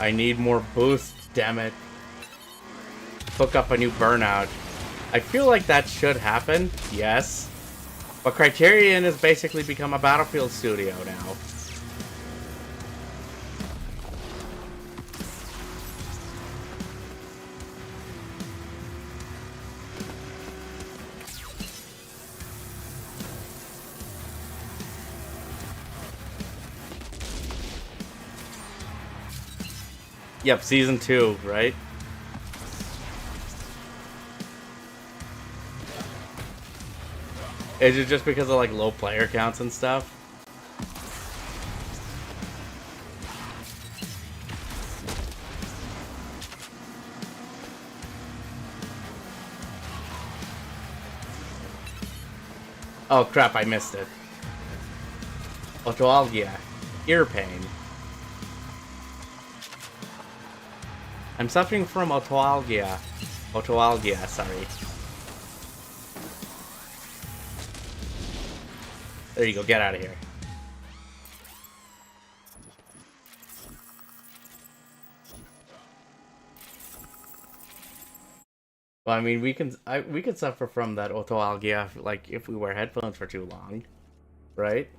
I need more boost, damn it. Hook up a new Burnout. I feel like that should happen, yes. But Criterion has basically become a Battlefield studio now. Yep, season 2, right? Is it just because of like low player counts and stuff? Oh crap, I missed it. Otoalgia. Ear pain. I'm suffering from otoalgia. Otoalgia, sorry. There you go, get out of here. Well, I mean, we can suffer from that otoalgia like if we wear headphones for too long, right?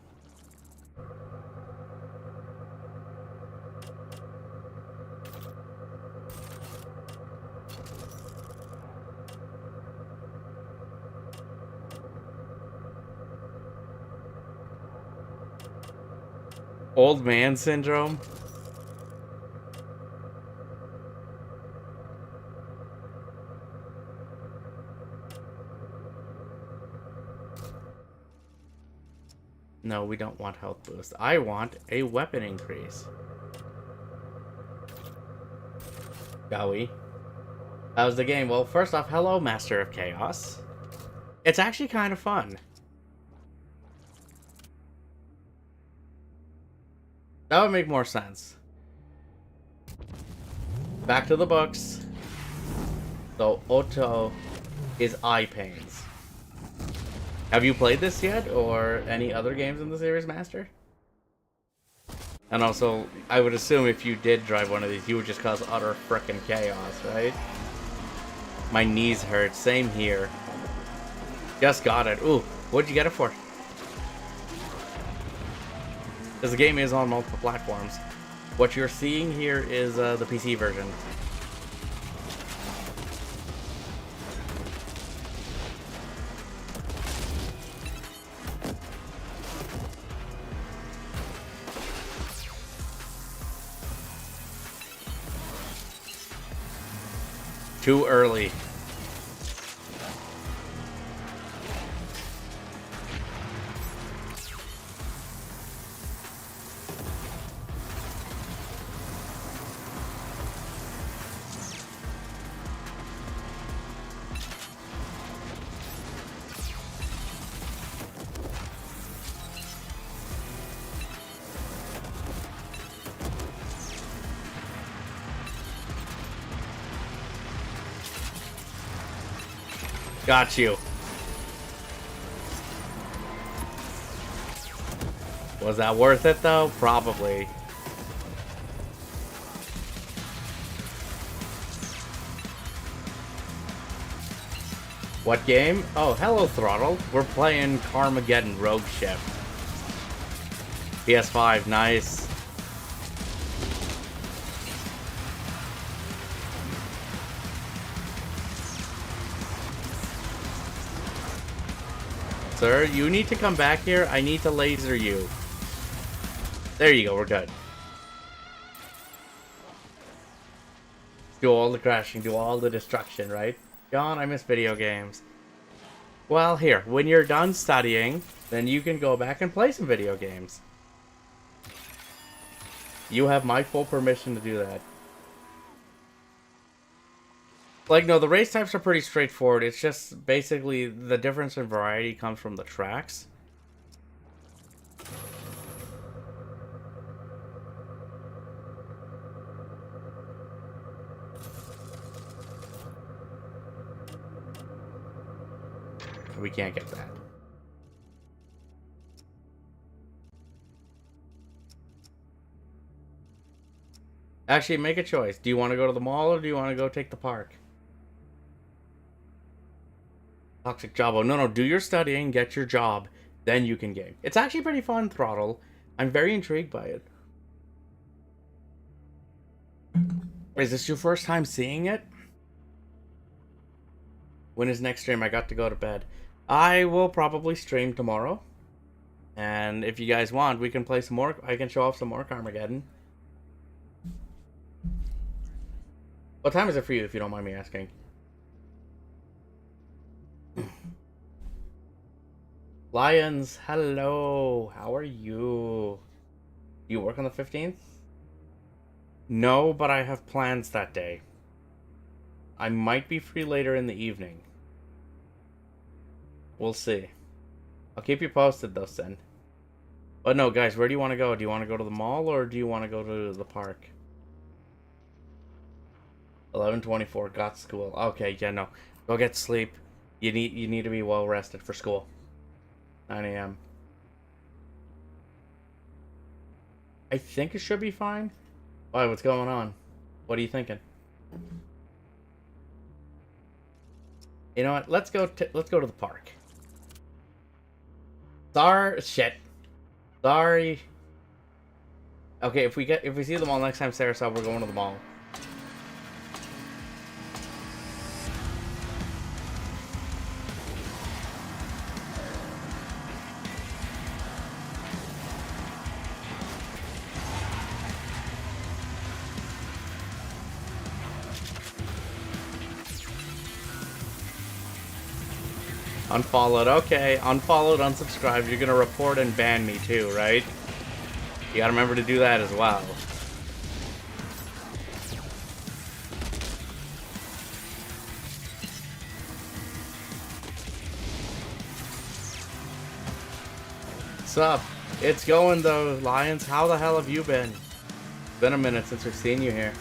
Old man syndrome. No, we don't want health boost. I want a weapon increase. Shall we? How's the game? Well, first off, hello, Master of Chaos. It's actually kind of fun. That would make more sense. Back to the books. So, Otto is eye pains. Have you played this yet, or any other games in the series, Master? And also, I would assume if you did drive one of these, you would just cause utter frickin' chaos, right? My knees hurt. Same here. Just got it. Ooh, what'd you get it for? Because the game is on multiple platforms. What you're seeing here is the PC version. Too early. Got you. Was that worth it though? Probably. What game? Oh, hello Throttle. We're playing Carmageddon Rogue Ship. PS5, nice. Sir, you need to come back here. I need to laser you. There you go, we're good. Do all the crashing, do all the destruction, right? John, I miss video games. Well, here, when you're done studying, then you can go back and play some video games. You have my full permission to do that. Like, no, the race types are pretty straightforward. It's just basically the difference in variety comes from the tracks. We can't get that. Actually, make a choice. Do you want to go to the mall or do you want to go take the park? Toxic Jobbo. No, do your studying, get your job, then you can game. It's actually pretty fun, Throttle. I'm very intrigued by it. Is this your first time seeing it? When is next stream? I got to go to bed. I will probably stream tomorrow. And if you guys want, we can play some more. I can show off some more Carmageddon. What time is it for you, if you don't mind me asking? Lions, hello. How are you? Do you work on the 15th? No, but I have plans that day. I might be free later in the evening. We'll see. I'll keep you posted though, Sin. But no, guys, where do you want to go? Do you want to go to the mall or do you want to go to the park? 11:24, got school. Okay, yeah, no. Go get sleep. You need to be well rested for school. 9 a.m. I think it should be fine. Why, what's going on? What are you thinking? You know what? Let's go to the park. Shit. Sorry. Okay, if we see the mall next time Sarah saw, we're going to the mall. Unfollowed, okay. Unfollowed, unsubscribed. You're gonna report and ban me too, right? You gotta remember to do that as well. What's up? It's going though, Lions. How the hell have you been? It's been a minute since we've seen you here.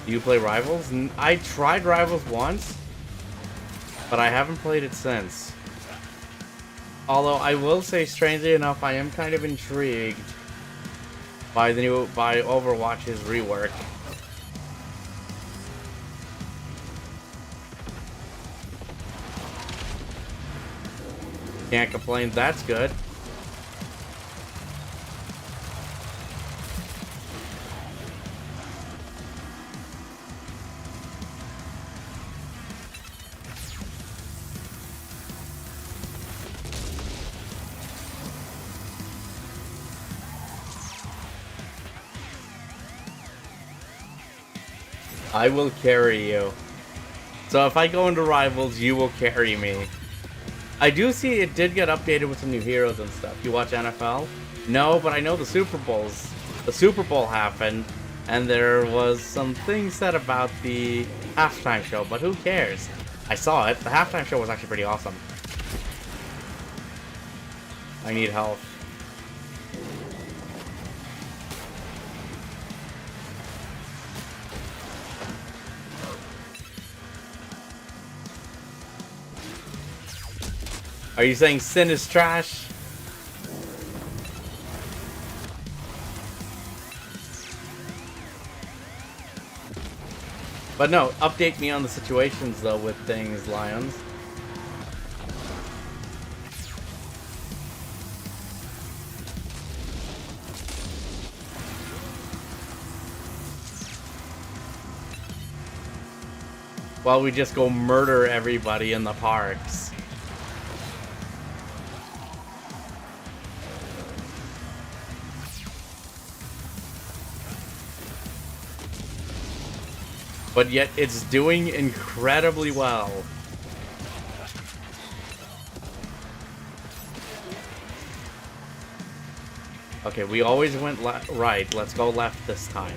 Do you play Rivals? I tried Rivals once, but I haven't played it since. Although I will say, strangely enough, I am kind of intrigued by Overwatch's rework. Can't complain, that's good. I will carry you. So if I go into Rivals, you will carry me. I do see it did get updated with some new heroes and stuff. You watch NFL? No, but I know the Super Bowl happened, and there was some things said about the halftime show, but who cares? I saw it. The halftime show was actually pretty awesome. I need help. Are you saying Sin is trash? But no, update me on the situations though with things, Lions. While we just go murder everybody in the parks. But yet it's doing incredibly well. Okay, we always went right. Let's go left this time.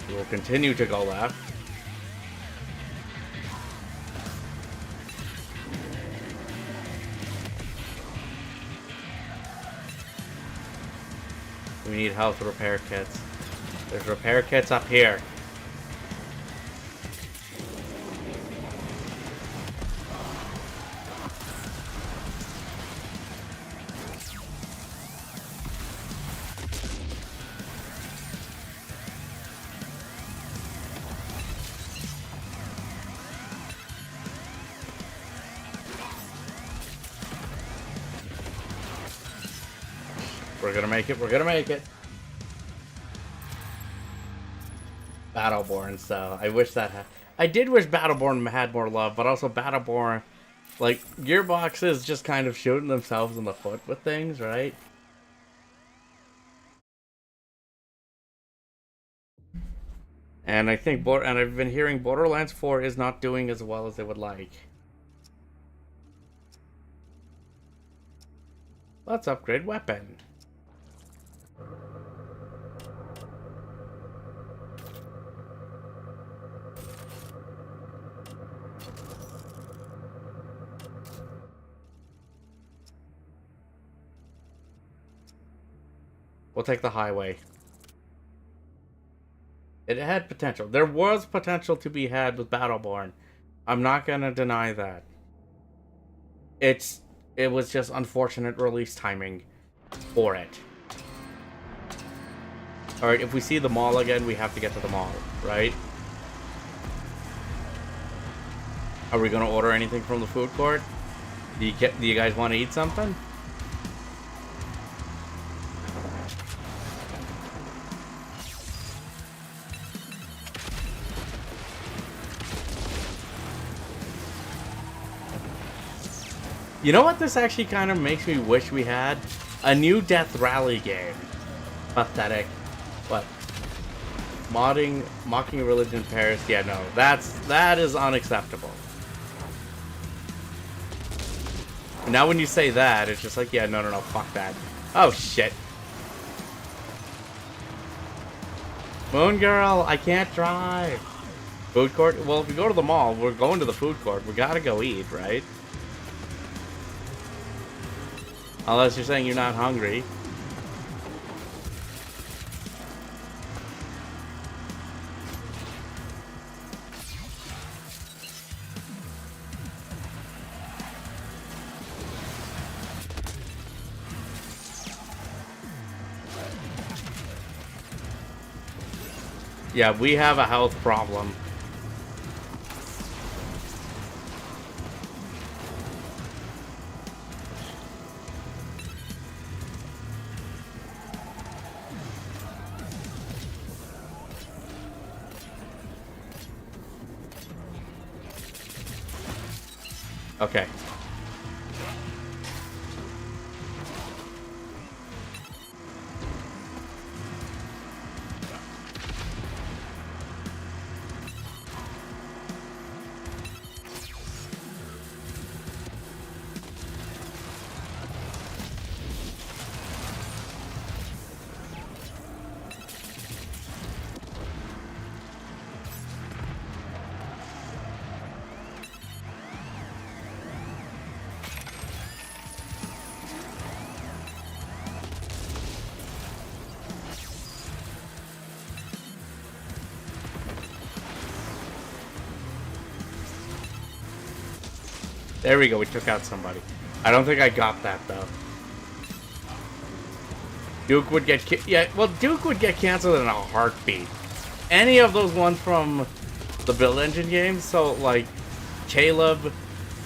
We will continue to go left. We need health repair kits. There's repair kits up here. We're gonna make it. We're gonna make it. Battleborn, so I wish that had... I did wish Battleborn had more love, but also Battleborn, like, Gearbox is just kind of shooting themselves in the foot with things, right? And I think and I've been hearing Borderlands 4 is not doing as well as they would like. Let's upgrade weapon. We'll take the highway. It had potential. There was potential to be had with Battleborn. I'm not gonna deny that. It was just unfortunate release timing for it. Alright, if we see the mall again, we have to get to the mall, right? Are we gonna order anything from the food court? Do you guys want to eat something? You know what this actually kind of makes me wish we had? A new Death Rally game. Pathetic. But mocking religion in Paris, yeah, no. That is unacceptable. Now when you say that, it's just like, yeah, no, fuck that. Oh shit. Moon Girl, I can't drive. Food court? Well, if we go to the mall, we're going to the food court. We gotta go eat, right? Unless you're saying you're not hungry. Yeah, we have a health problem. Okay. There we go, we took out somebody. I don't think I got that, though. Duke would get Duke would get canceled in a heartbeat. Any of those ones from the Build Engine games, so, like, Caleb,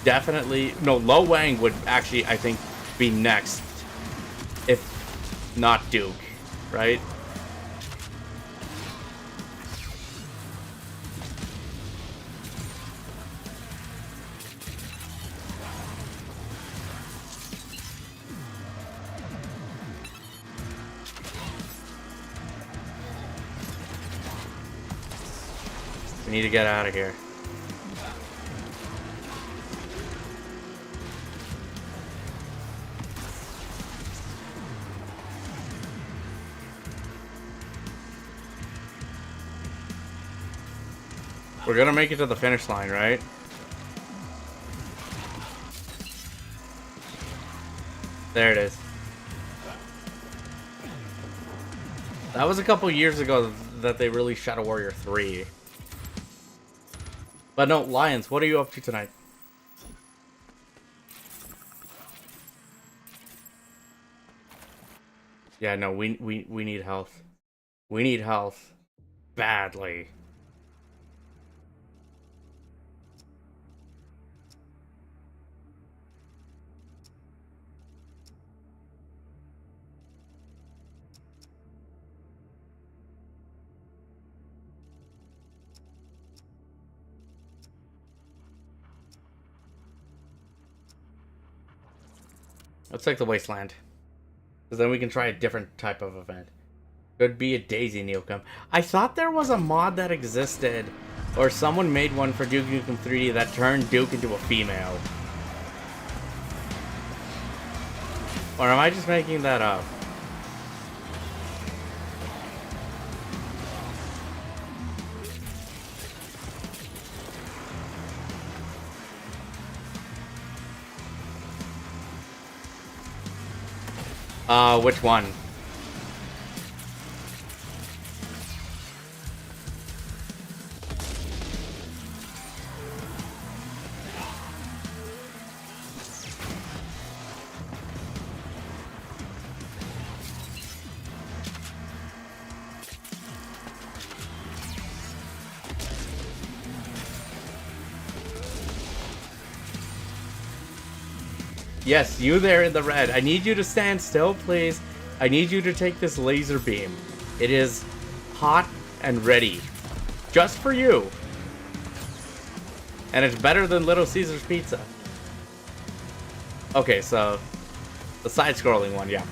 definitely... No, Lo Wang would actually, I think, be next. If not Duke, right? We need to get out of here. We're gonna make it to the finish line, right? There it is. That was a couple years ago that they released Shadow Warrior 3. But no, Lions, what are you up to tonight? Yeah, no, we need health. We need health. Badly. Let's take the Wasteland. Because then we can try a different type of event. Could be a Daisy Nukem. I thought there was a mod that existed, or someone made one for Duke Nukem 3D that turned Duke into a female. Or am I just making that up? Which one? Yes, you there in the red. I need you to stand still, please. I need you to take this laser beam. It is hot and ready. Just for you. And it's better than Little Caesar's Pizza. Okay, so the side-scrolling one, yeah.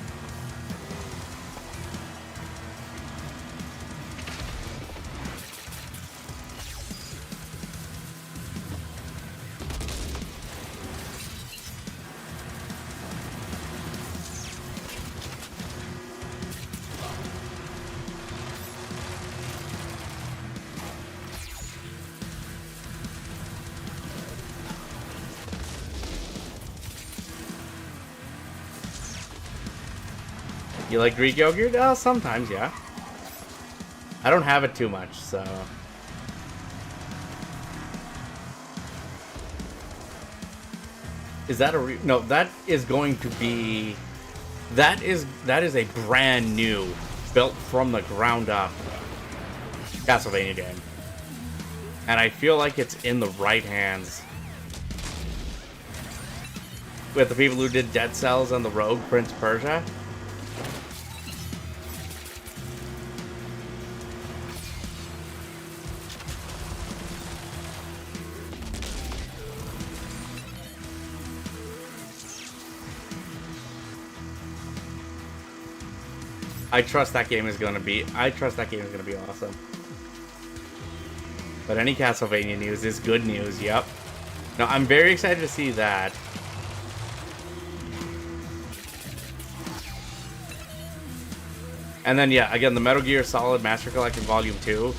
You like Greek yogurt? Sometimes, yeah. I don't have it too much, so... Is that a no, that is going to be... That is a brand new, built from the ground up Castlevania game. And I feel like it's in the right hands. With the people who did Dead Cells and the Rogue Prince Persia. I trust that game is gonna be awesome. But any Castlevania news is good news, yep. No, I'm very excited to see that. And then yeah, again, the Metal Gear Solid Master Collection Volume 2.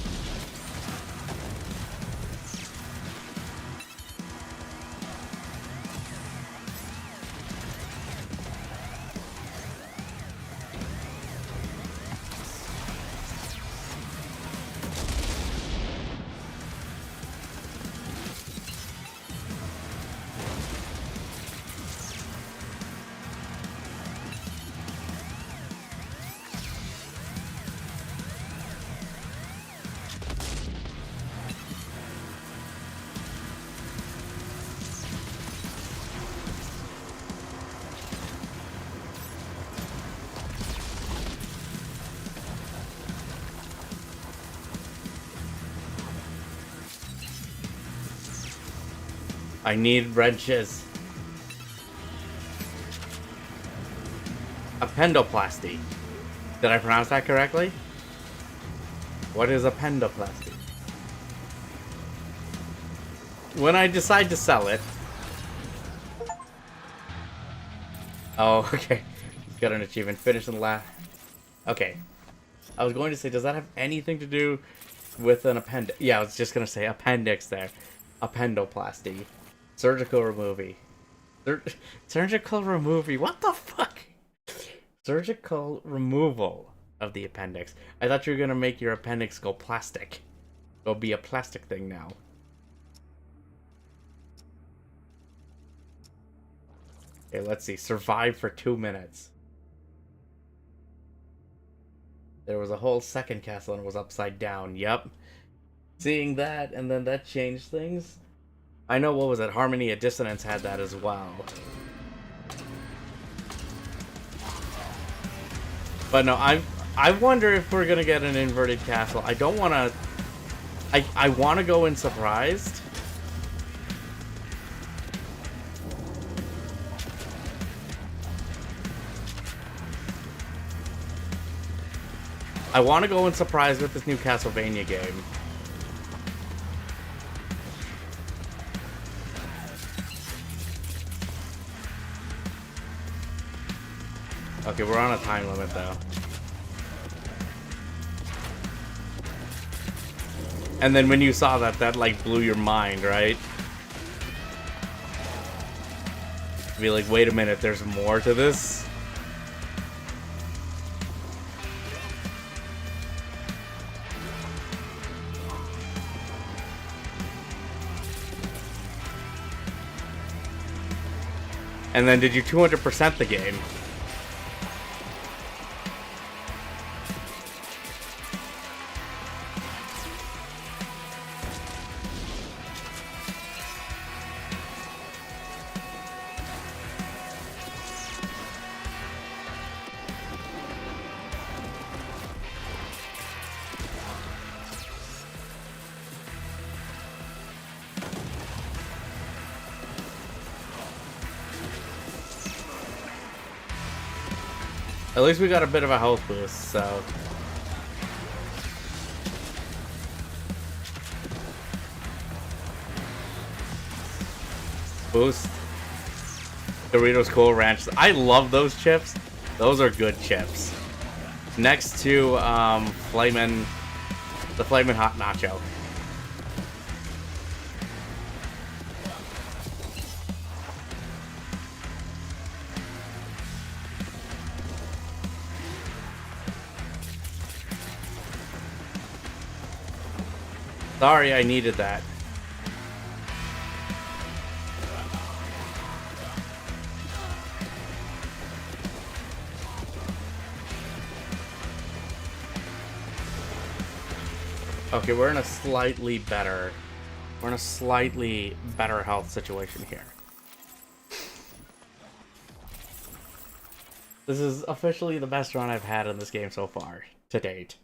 I need wrenches. Appendoplasty. Did I pronounce that correctly? What is appendoplasty? When I decide to sell it. Oh, okay. Got an achievement. Finish in the last. Okay. I was going to say, does that have anything to do with an appendix? Yeah, I was just going to say appendix there. Appendoplasty. Surgical removie. Surgical removie. What the fuck? Surgical removal of the appendix. I thought you were going to make your appendix go plastic. It'll be a plastic thing now. Okay, let's see. Survive for 2 minutes. There was a whole second castle and it was upside down. Yep. Seeing that, and then that changed things. I know, what was it? Harmony of Dissonance had that as well. But no, I wonder if we're gonna get an inverted castle. I don't wanna... I wanna go in surprised. I want to go and surprise with this new Castlevania game. Okay, we're on a time limit though. And then when you saw that, that like blew your mind, right? Be like, wait a minute, there's more to this? And then did you 200% the game? At least we got a bit of a health boost, so... Boost. Doritos Cool Ranch. I love those chips. Those are good chips. Next to, the Flamin' Hot Nacho. Sorry, I needed that. Okay, we're in a slightly better health situation here. This is officially the best run I've had in this game so far, to date.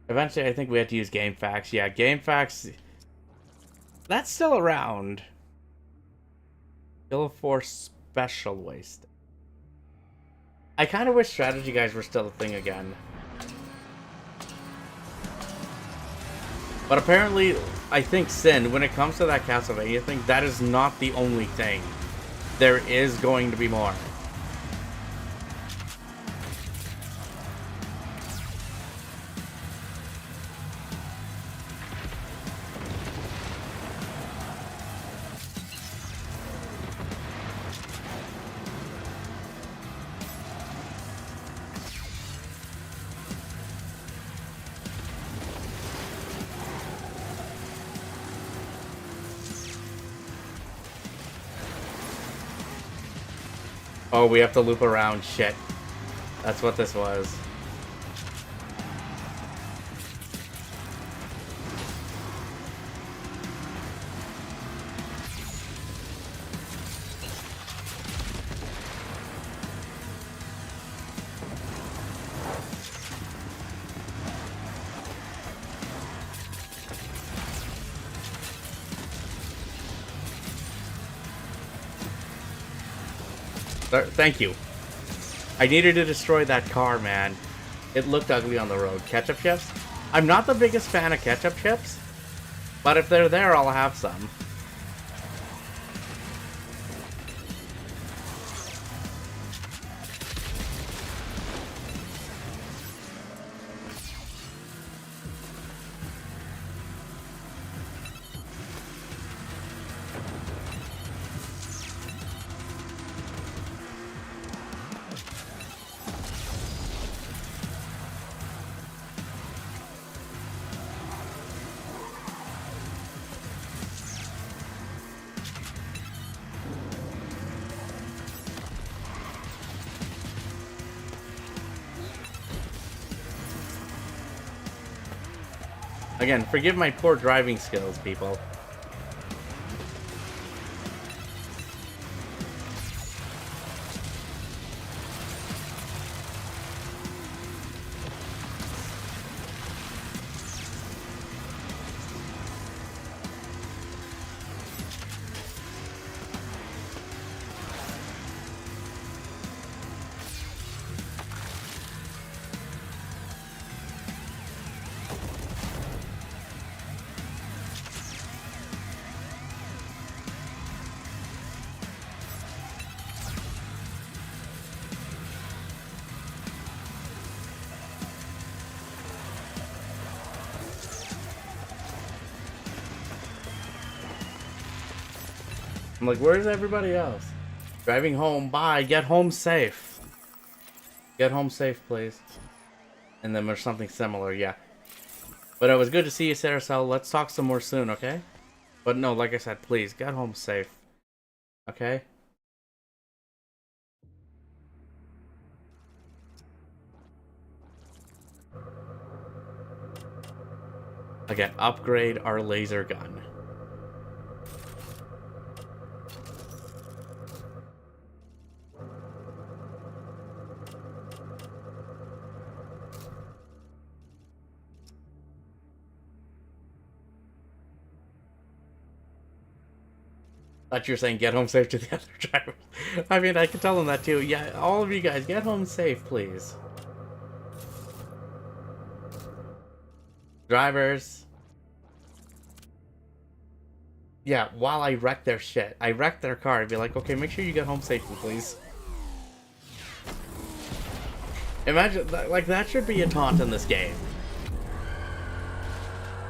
Eventually, I think we have to use GameFAQs. Yeah, GameFAQs... That's still around. Skill Force Special Waste. I kind of wish strategy guys were still a thing again. But apparently, I think Sin, when it comes to that Castlevania thing, that is not the only thing. There is going to be more. Oh, we have to loop around. Shit. That's what this was. Thank you. I needed to destroy that car, man. It looked ugly on the road. Ketchup chips? I'm not the biggest fan of ketchup chips, but if they're there, I'll have some. Again, forgive my poor driving skills, people. I'm like, where's everybody else? Driving home. Bye. Get home safe. Get home safe, please. And then there's something similar, yeah. But it was good to see you, Saracel. Let's talk some more soon, okay? But no, like I said, please, get home safe. Okay? Again, upgrade our laser gun. Thought you were saying get home safe to the other drivers. I mean, I can tell them that too. Yeah, all of you guys, get home safe, please. Drivers. Yeah, while I wreck their shit. I wrecked their car. I'd be like, okay, make sure you get home safely, please. Imagine, like, that should be a taunt in this game.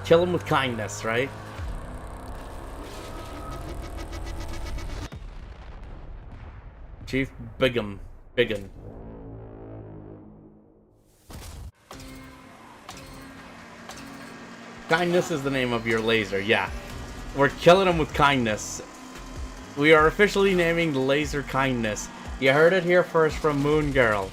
Kill them with kindness, right? Chief Bigham. Kindness is the name of your laser, yeah. We're killing them with kindness. We are officially naming the laser Kindness. You heard it here first from Moon Girl.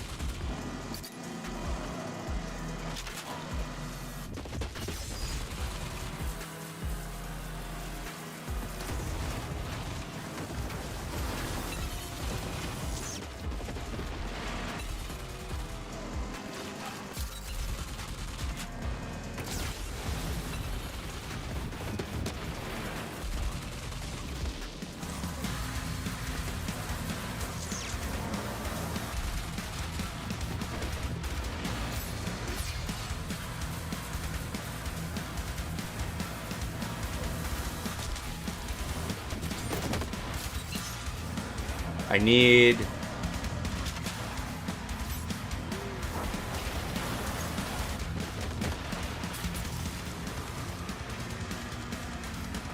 I need...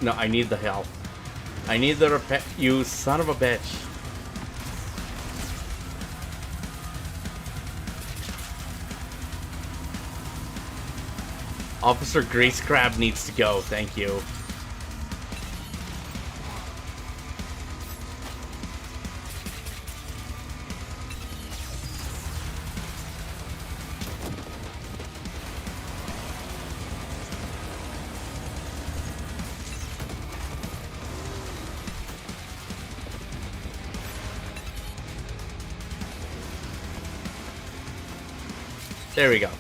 No, I need the health. I need the repair. You son of a bitch. Officer Grease Crab needs to go, thank you. There we go.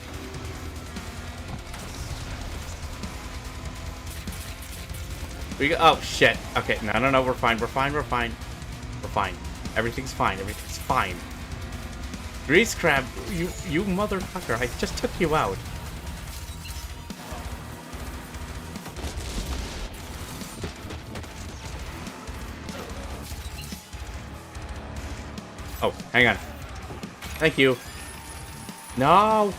We go. Oh shit. Okay, no. We're fine. We're fine. Everything's fine. Everything's fine. Grease Crab, you motherfucker! I just took you out. Oh, hang on. Thank you. No!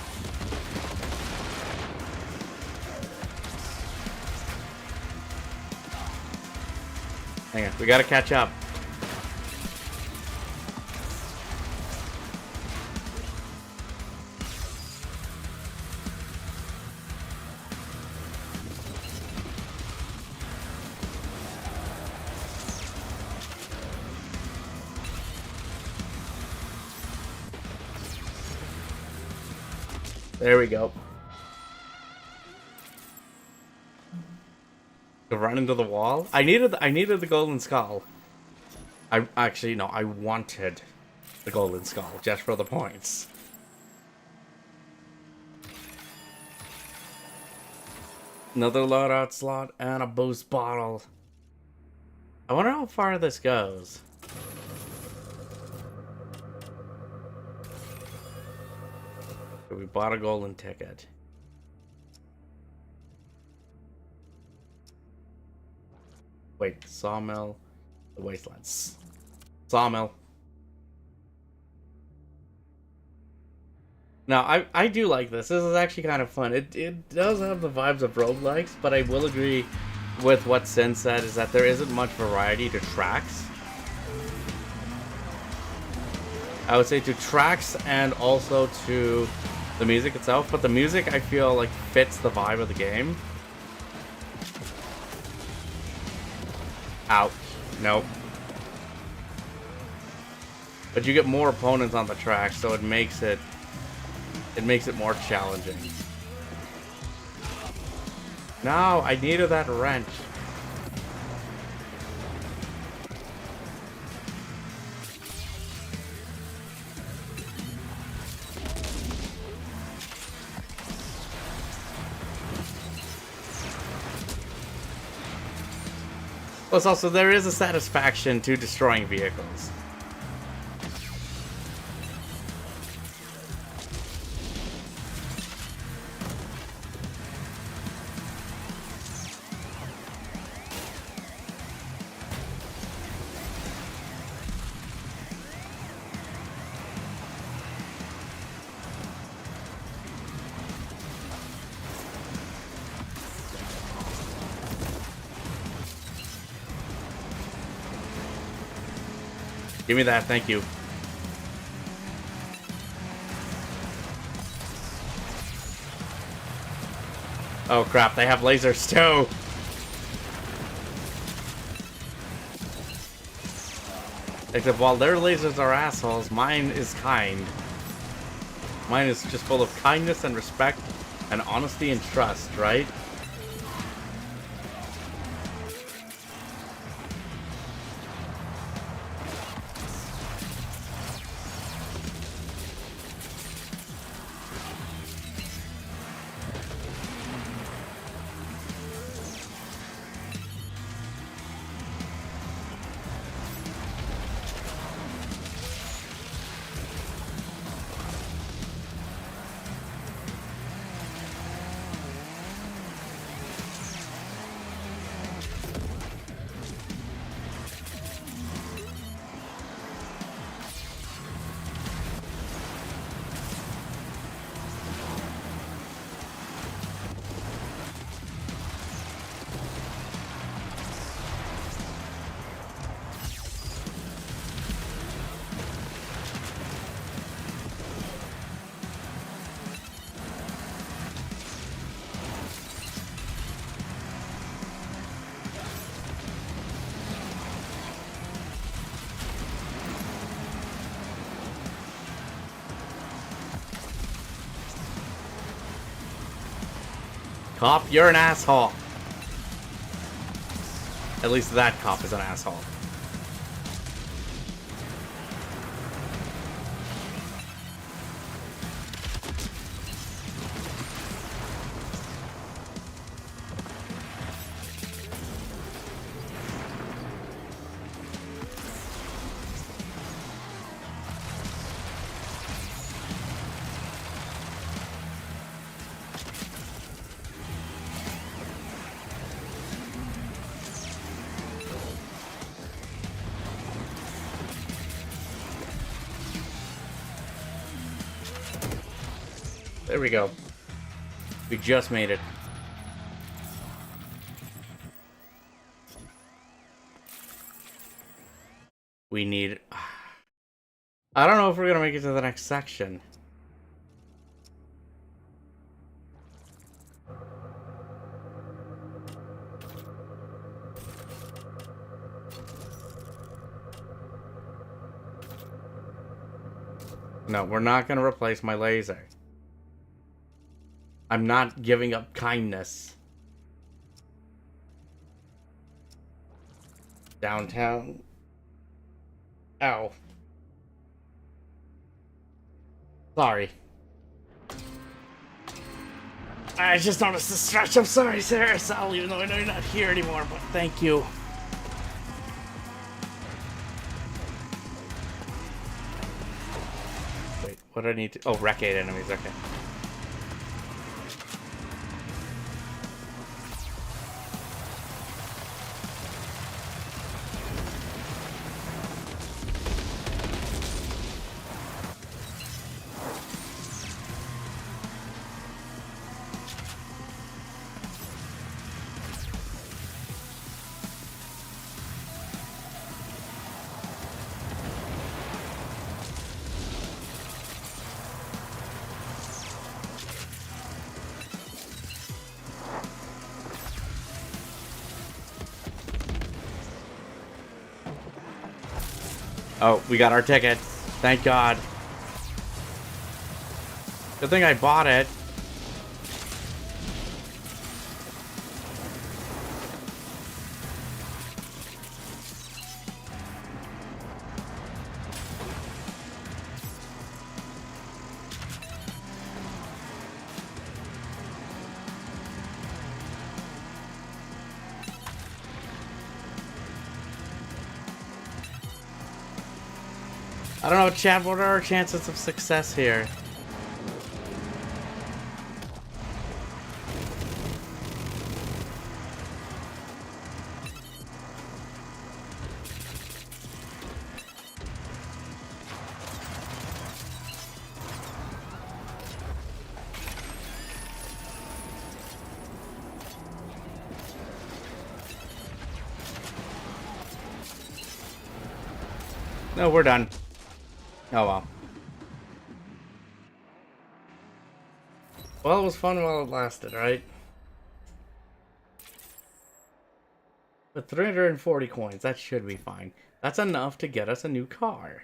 Hang on, we gotta catch up. There we go. To run into the wall? I needed the golden skull. I wanted the golden skull just for the points. Another loadout slot and a boost bottle. I wonder how far this goes. We bought a golden ticket. Wait, sawmill, the wastelands. Sawmill. Now, I do like this. This is actually kind of fun. It does have the vibes of roguelikes, but I will agree with what Sin said is that there isn't much variety to tracks. I would say to tracks and also to the music itself, but the music I feel like fits the vibe of the game. Ouch. Nope. But you get more opponents on the track, so it makes it more challenging. No, I needed that wrench. Plus, also, there is a satisfaction to destroying vehicles. Give me that, thank you. Oh crap, they have lasers too! Except while their lasers are assholes, mine is kind. Mine is just full of kindness and respect and honesty and trust, right? Cop, you're an asshole. At least that cop is an asshole. There we go. We just made it. We need... I don't know if we're gonna make it to the next section. No, we're not gonna replace my laser. I'm not giving up kindness. Downtown. Ow. Sorry. I just noticed the stretch. I'm sorry, Sarah. Sal, even though I know you're not here anymore, but thank you. Wait, what do I need to... Oh, wreck 8 enemies, okay. Oh, we got our ticket. Thank God. Good thing I bought it. I don't know, Chad, what are our chances of success here? No, we're done. Oh well. Well, it was fun while it lasted, right? With 340 coins, that should be fine. That's enough to get us a new car.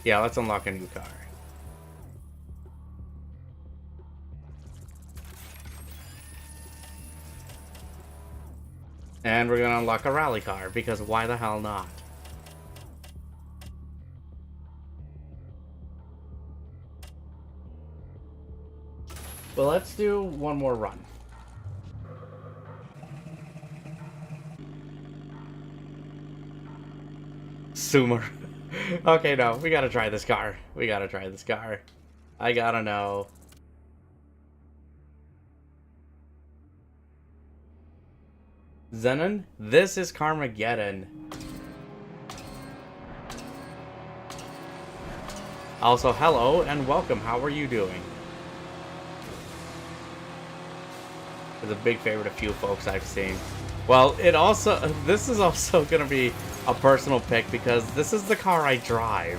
Yeah, let's unlock a new car. And we're gonna unlock a rally car, because why the hell not? Well, let's do one more run. Sumer. Okay, no, we gotta try this car. We gotta try this car. I gotta know. Zenon, this is Carmageddon. Also, hello and welcome. How are you doing? It's a big favorite of few folks I've seen. Well, this is also gonna be a personal pick because this is the car I drive.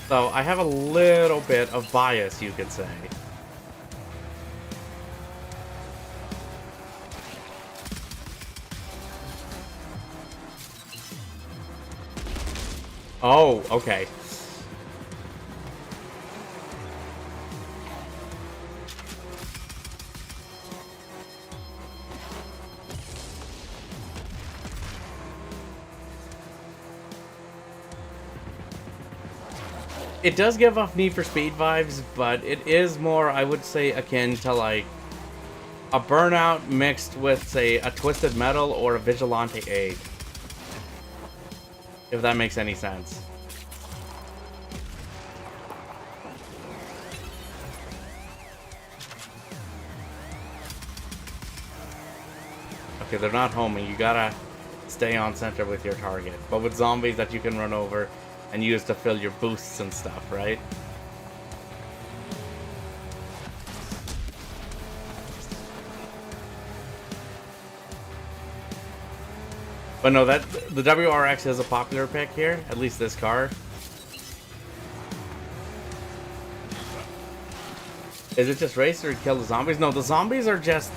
So I have a little bit of bias, you could say. Oh, okay. It does give off Need for Speed vibes, but it is more, I would say, akin to like a Burnout mixed with, say, a Twisted Metal or a Vigilante 8. If that makes any sense. Okay, they're not homing. You gotta stay on center with your target. But with zombies that you can run over and use to fill your boosts and stuff, right? But no, the WRX is a popular pick here. At least this car. Is it just race or kill the zombies? No, the zombies are just...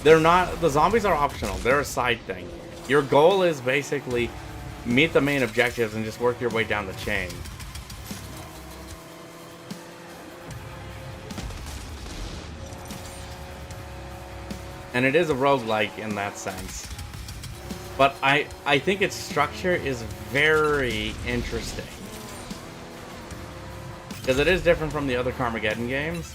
They're not... The zombies are optional. They're a side thing. Your goal is basically meet the main objectives and just work your way down the chain. And it is a roguelike in that sense. But I think its structure is very interesting. Because it is different from the other Carmageddon games.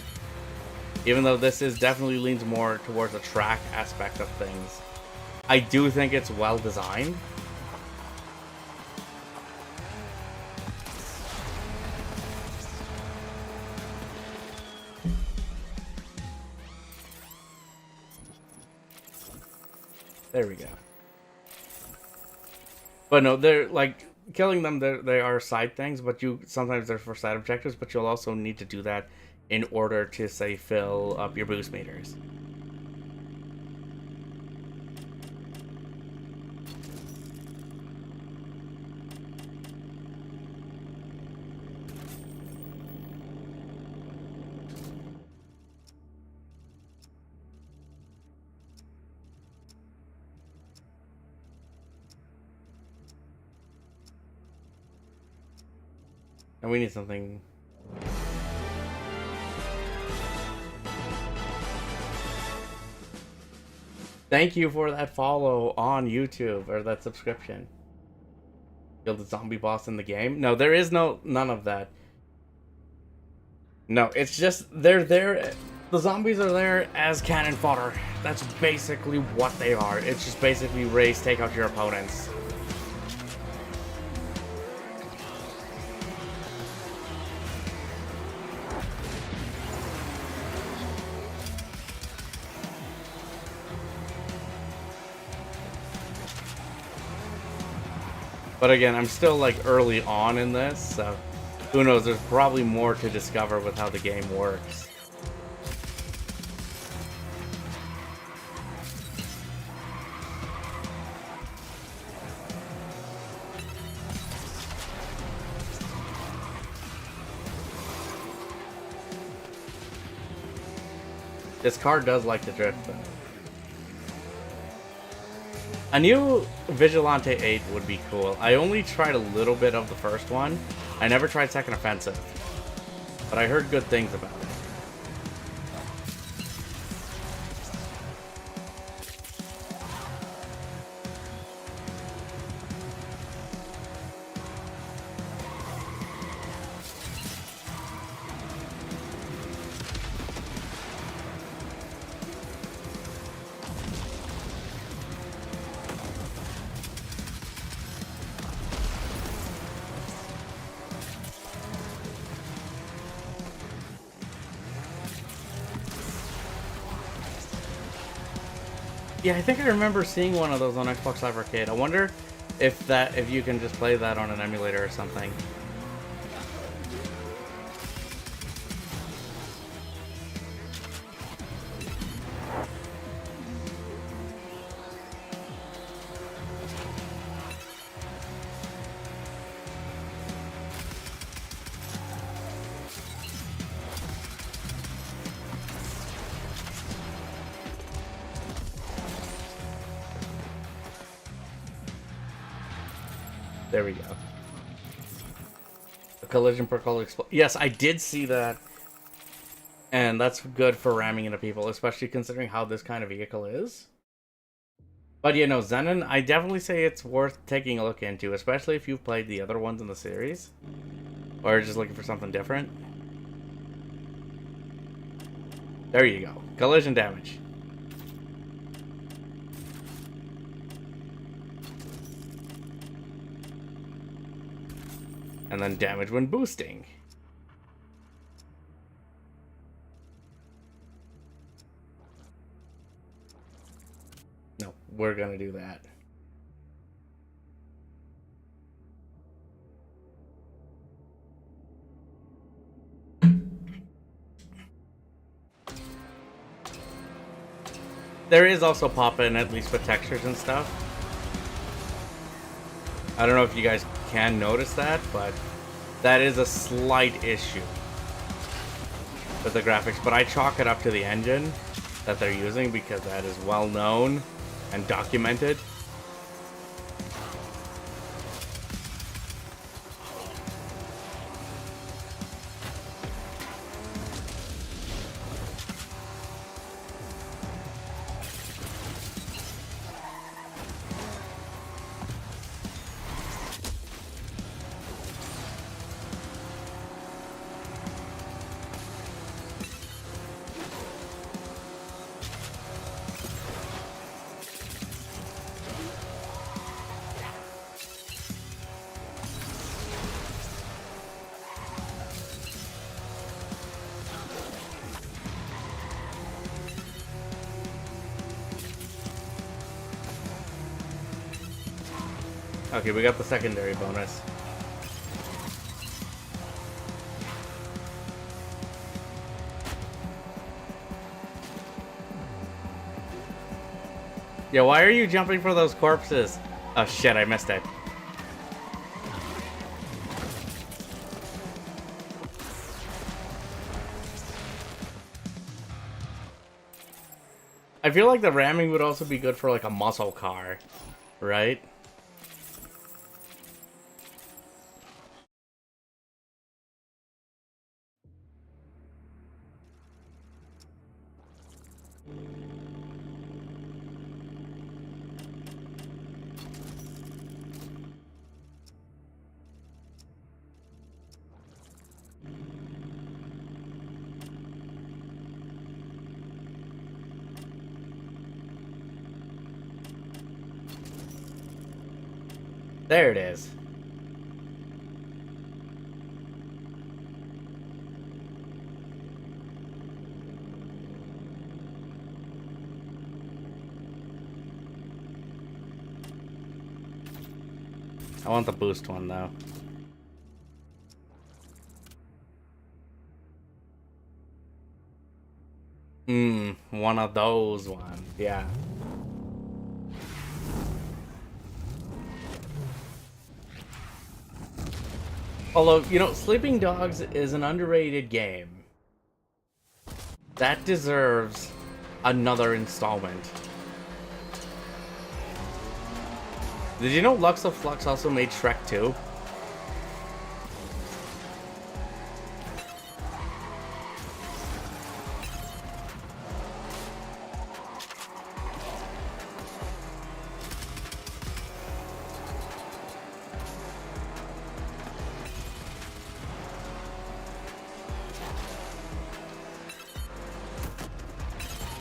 Even though this is definitely leans more towards the track aspect of things. I do think it's well designed. There we go. But no, they're like killing them. They are side things, but sometimes they're for side objectives. But you'll also need to do that in order to, say, fill up your boost meters. And we need something. Thank you for that follow on YouTube, or that subscription. Kill the zombie boss in the game? No, there is none of that. No, it's just they're there. The zombies are there as cannon fodder. That's basically what they are. It's just basically race, take out your opponents. But again, I'm still like early on in this, so who knows, there's probably more to discover with how the game works. This car does like to drift though. A new Vigilante 8 would be cool. I only tried a little bit of the first one. I never tried Second Offensive. But I heard good things about it. Yeah, I think I remember seeing one of those on Xbox Live Arcade. I wonder if you can just play that on an emulator or something. There we go. A collision per color explosion. Yes, I did see that. And that's good for ramming into people, especially considering how this kind of vehicle is. But you know, Zenon, I definitely say it's worth taking a look into, especially if you've played the other ones in the series. Or just looking for something different. There you go. Collision damage. And then damage when boosting. No, we're gonna do that. There is also pop-in, at least with textures and stuff. I don't know if you guys can notice that, but that is a slight issue with the graphics. But I chalk it up to the engine that they're using because that is well known and documented. Okay, we got the secondary bonus. Yeah, why are you jumping for those corpses? Oh shit, I missed it. I feel like the ramming would also be good for like a muscle car, right? There it is. I want the boost one though. One of those ones. Yeah. Although, you know, Sleeping Dogs is an underrated game. That deserves another installment. Did you know Lux of Flux also made Shrek 2?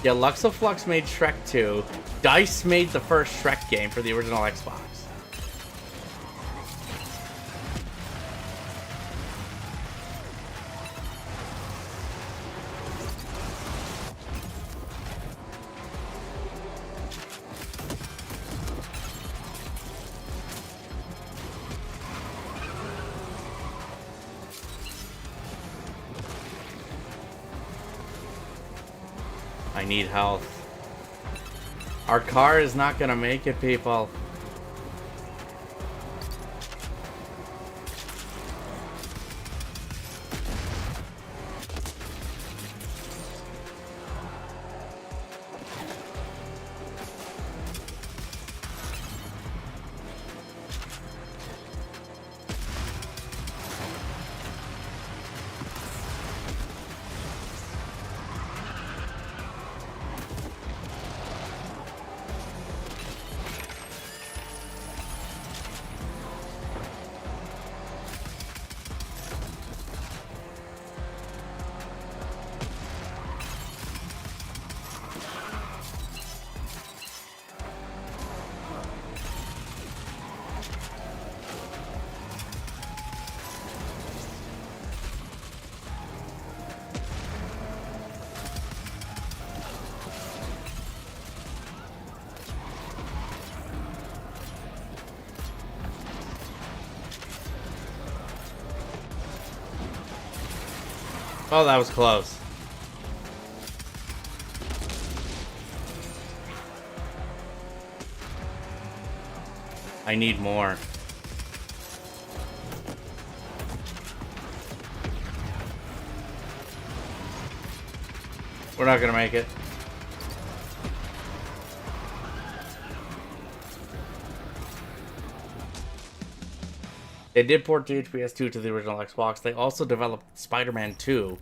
Yeah, Lux of Flux made Shrek 2. DICE made the first Shrek game for the original Xbox. I need health. Our car is not gonna make it, people. Oh, that was close. I need more. We're not gonna make it. They did port GHPS 2 to the original Xbox. They also developed Spider-Man 2,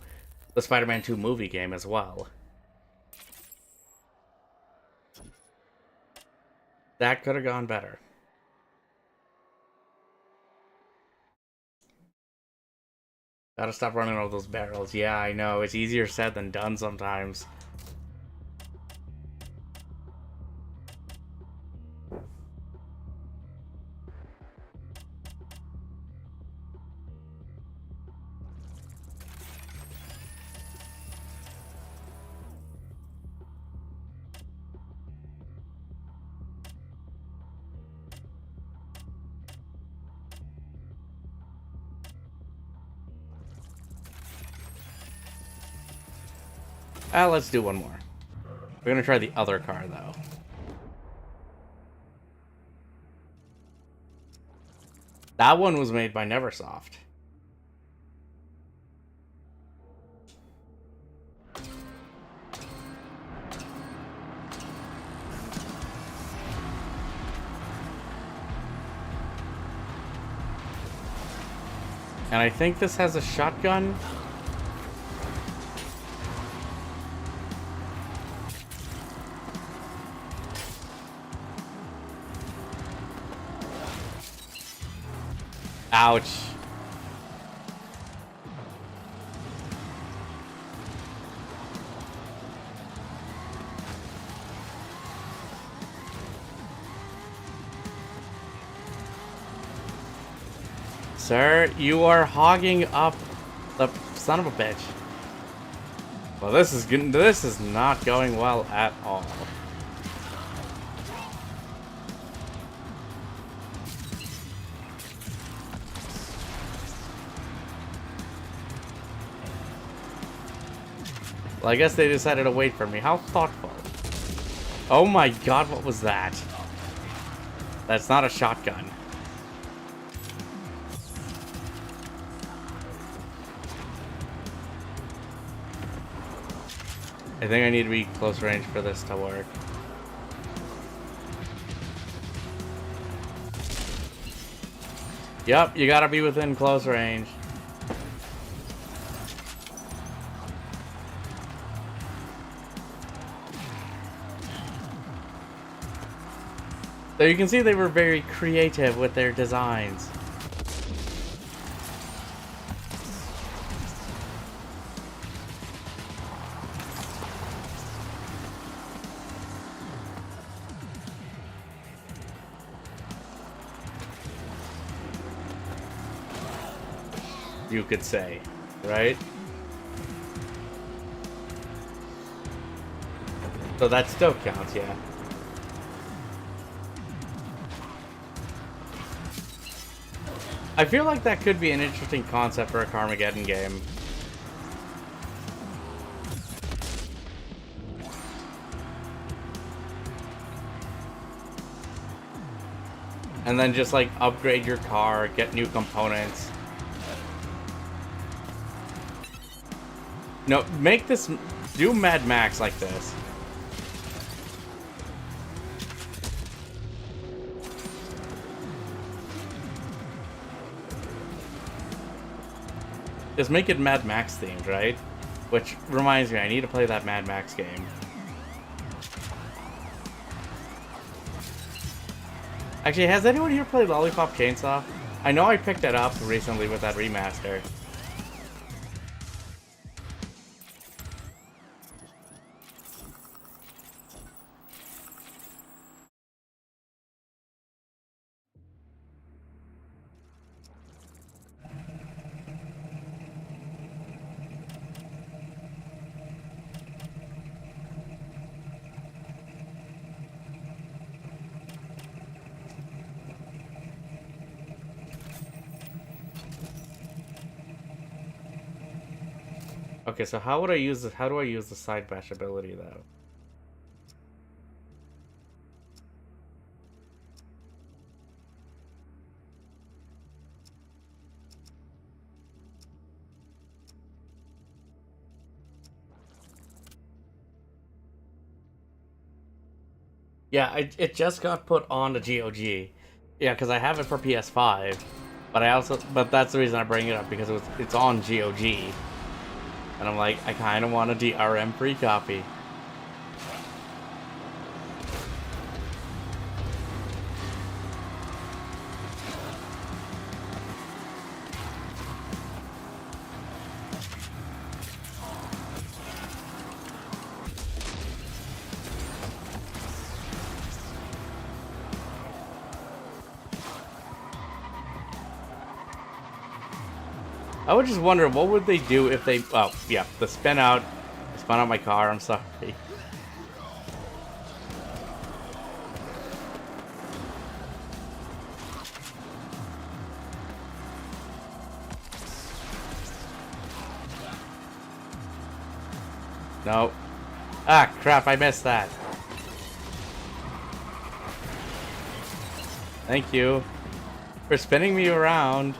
the Spider-Man 2 movie game as well. That could have gone better. Gotta stop running all those barrels. Yeah, I know. It's easier said than done sometimes. Let's do one more. We're gonna try the other car, though. That one was made by Neversoft. And I think this has a shotgun. Ouch. Sir, you are hogging up the son of a bitch. Well, this is not going well at all. Well, I guess they decided to wait for me. How thoughtful. Oh my god, what was that? That's not a shotgun. I think I need to be close range for this to work. Yep, you gotta be within close range. So you can see they were very creative with their designs. You could say, right? So that still counts, yeah. I feel like that could be an interesting concept for a Carmageddon game. And then just like upgrade your car, get new components. No, make this, do Mad Max like this. Just make it Mad Max themed, right? Which reminds me, I need to play that Mad Max game. Actually, has anyone here played Lollipop Chainsaw? I know I picked it up recently with that remaster. Okay, so how would I use this? How do I use the side bash ability though? Yeah, it just got put on the GOG. Yeah, because I have it for PS5, but that's the reason I bring it up because it's on GOG, and I'm like I kind of want a DRM free copy. I would just wonder what would they do if they. Oh yeah, the spin out my car. I'm sorry. No. Ah, crap, I missed that. Thank you for spinning me around.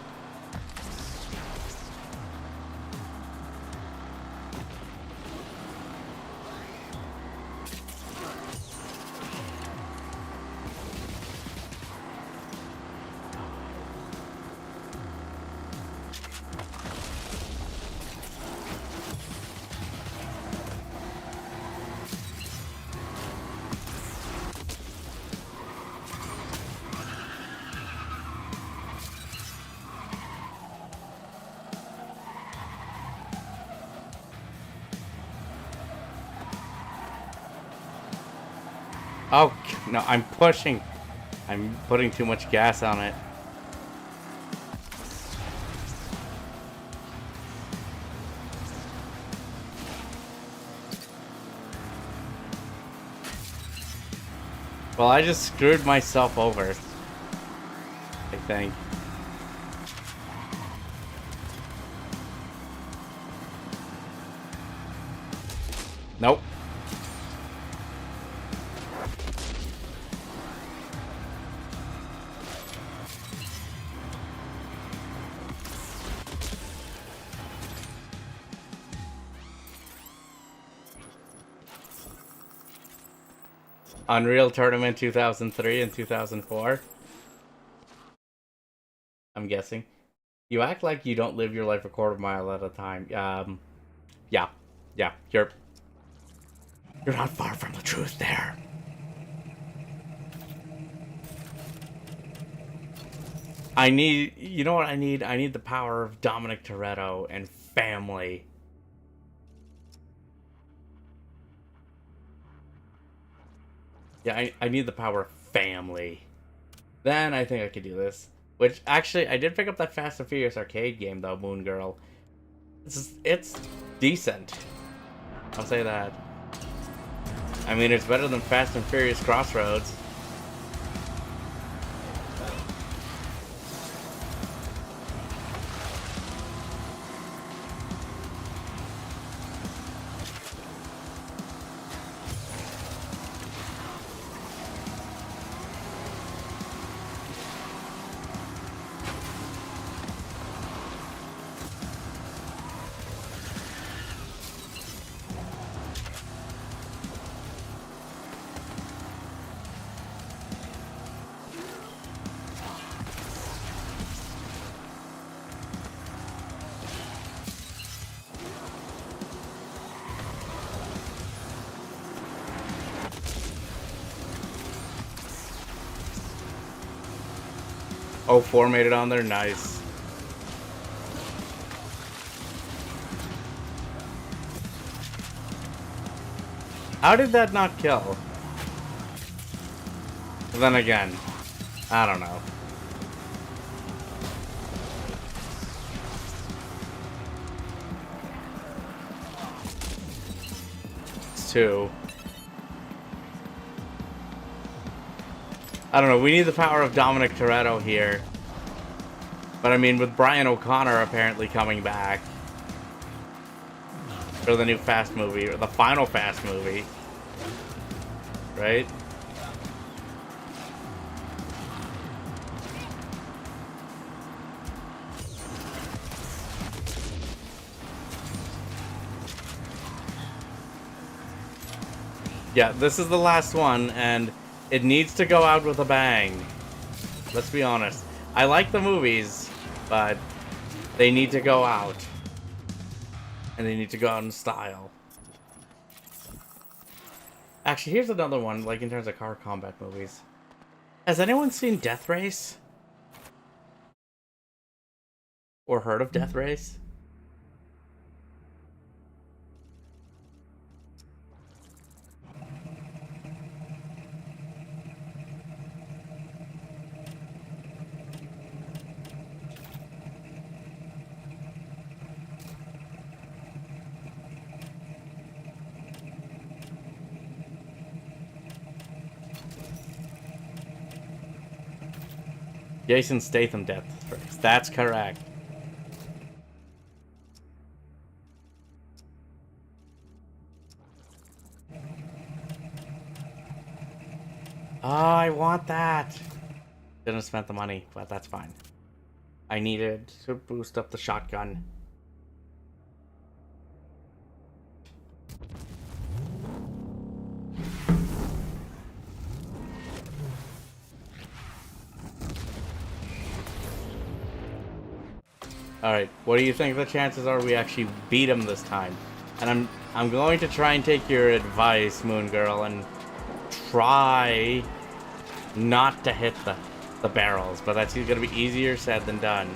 Oh, no, I'm pushing. I'm putting too much gas on it. Well, I just screwed myself over, I think. Nope. Unreal Tournament 2003 and 2004. I'm guessing. You act like you don't live your life a quarter mile at a time. Yeah. Yeah, you're not far from the truth there. You know what I need? I need the power of Dominic Toretto and family. Yeah, I need the power of family. Then I think I could do this. Which, actually, I did pick up that Fast and Furious arcade game, though, Moon Girl. It's decent. I'll say that. I mean, it's better than Fast and Furious Crossroads. Oh, 4 made it on there? Nice. How did that not kill? Then again, I don't know. It's 2. I don't know, we need the power of Dominic Toretto here. But I mean, with Brian O'Connor apparently coming back for the new Fast movie, or the final Fast movie, right? Yeah, this is the last one, and it needs to go out with a bang. Let's be honest. I like the movies, but they need to go out. And they need to go out in style. Actually, here's another one, like in terms of car combat movies. Has anyone seen Death Race? Or heard of Death Race? Jason Statham Death Race. That's correct. Oh, I want that. Didn't have spent the money, but that's fine. I needed to boost up the shotgun. Alright, what do you think the chances are we actually beat him this time? And I'm going to try and take your advice, Moon Girl, and try not to hit the barrels, but that's gonna be easier said than done.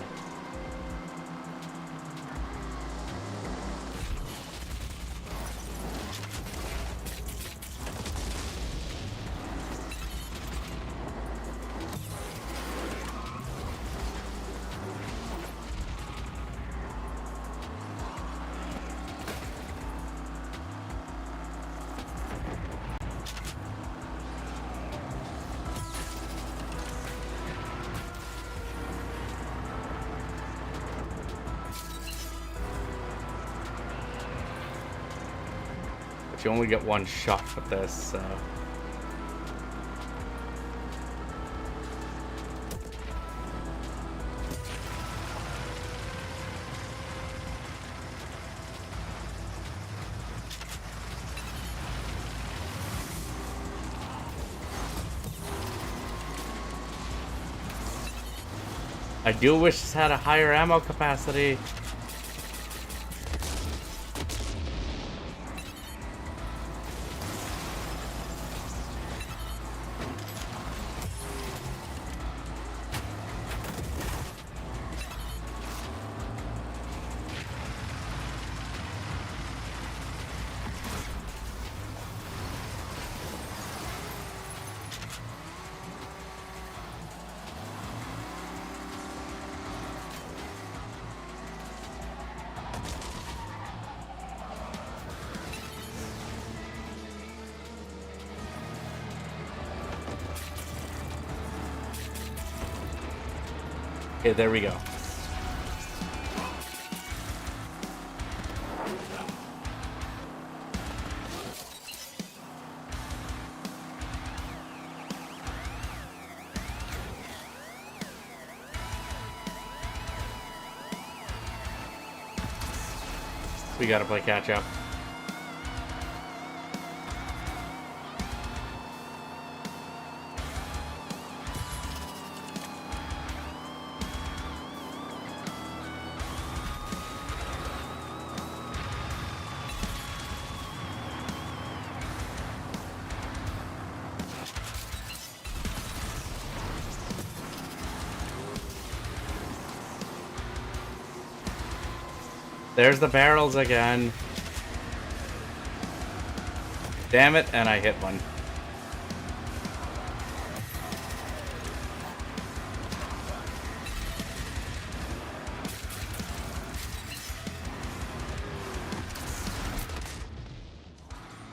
But you only get one shot with this, so... I do wish this had a higher ammo capacity. Okay, there we go. We gotta play catch up. There's the barrels again. Damn it, and I hit one.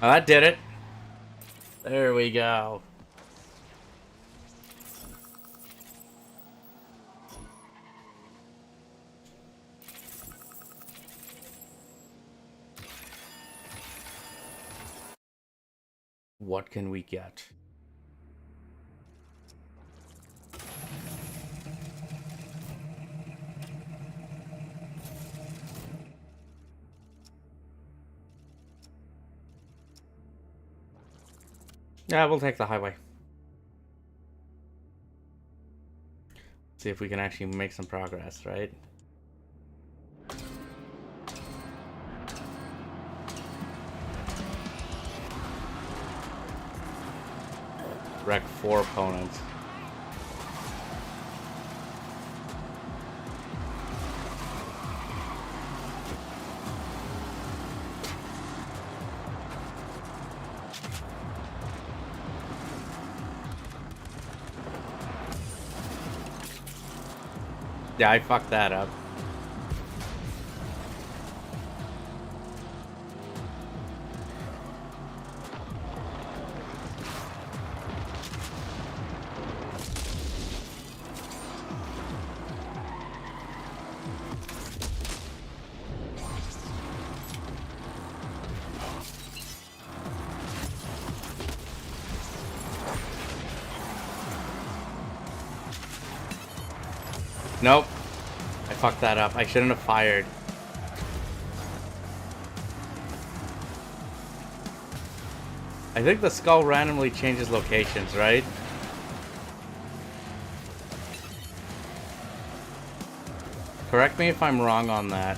Oh, that did it. There we go. What can we get? Yeah, we'll take the highway. See if we can actually make some progress, right? Wreck 4 opponents. Yeah, I fucked that up. Nope. I fucked that up. I shouldn't have fired. I think the skull randomly changes locations, right? Correct me if I'm wrong on that.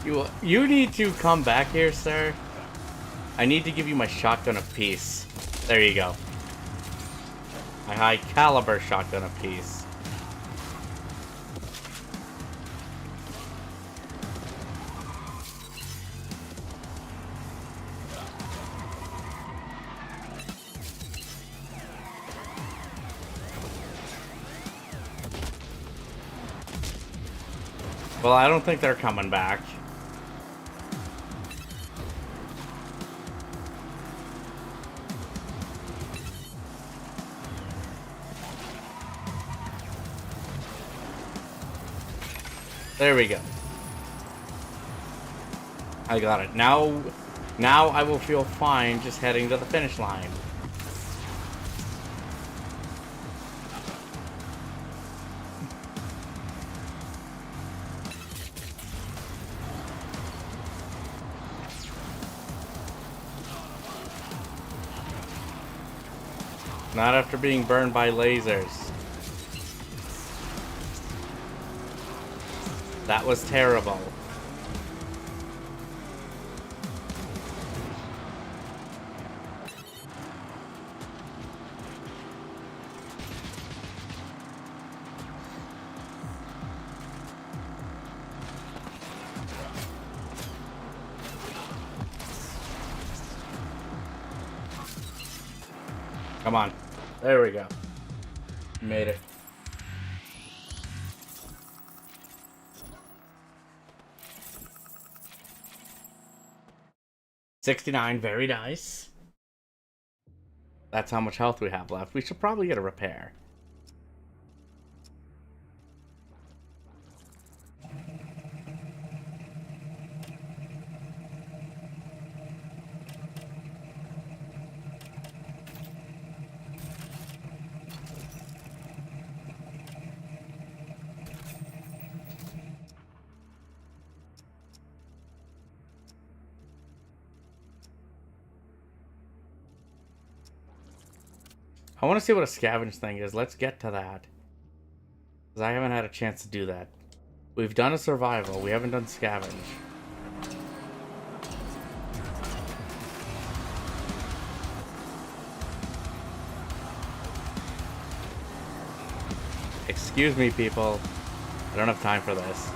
You need to come back here, sir. I need to give you my shotgun apiece. There you go. My high caliber shotgun apiece. Well, I don't think they're coming back. There we go. I got it. Now I will feel fine just heading to the finish line. Not after being burned by lasers. That was terrible. Come on. There we go. Made it. $69, very nice. That's how much health we have left. We should probably get a repair. I want to see what a scavenge thing is. Let's get to that. Because I haven't had a chance to do that. We've done a survival. We haven't done scavenge. Excuse me, people. I don't have time for this.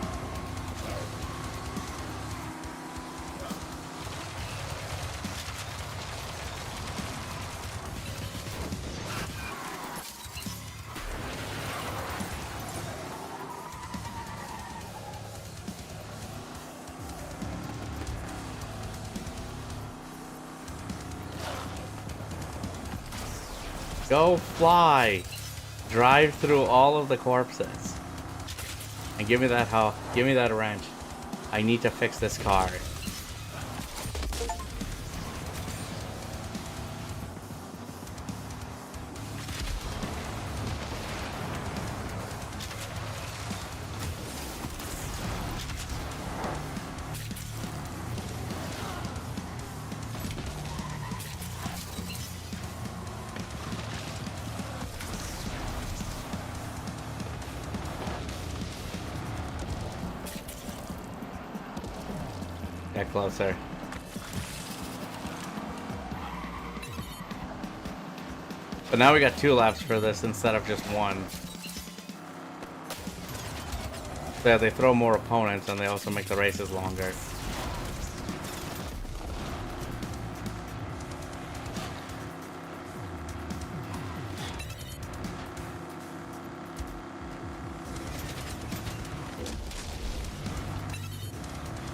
Go fly! Drive through all of the corpses. And give me that wrench. I need to fix this car. Get closer. But now we got 2 laps for this instead of just 1. So yeah, they throw more opponents and they also make the races longer.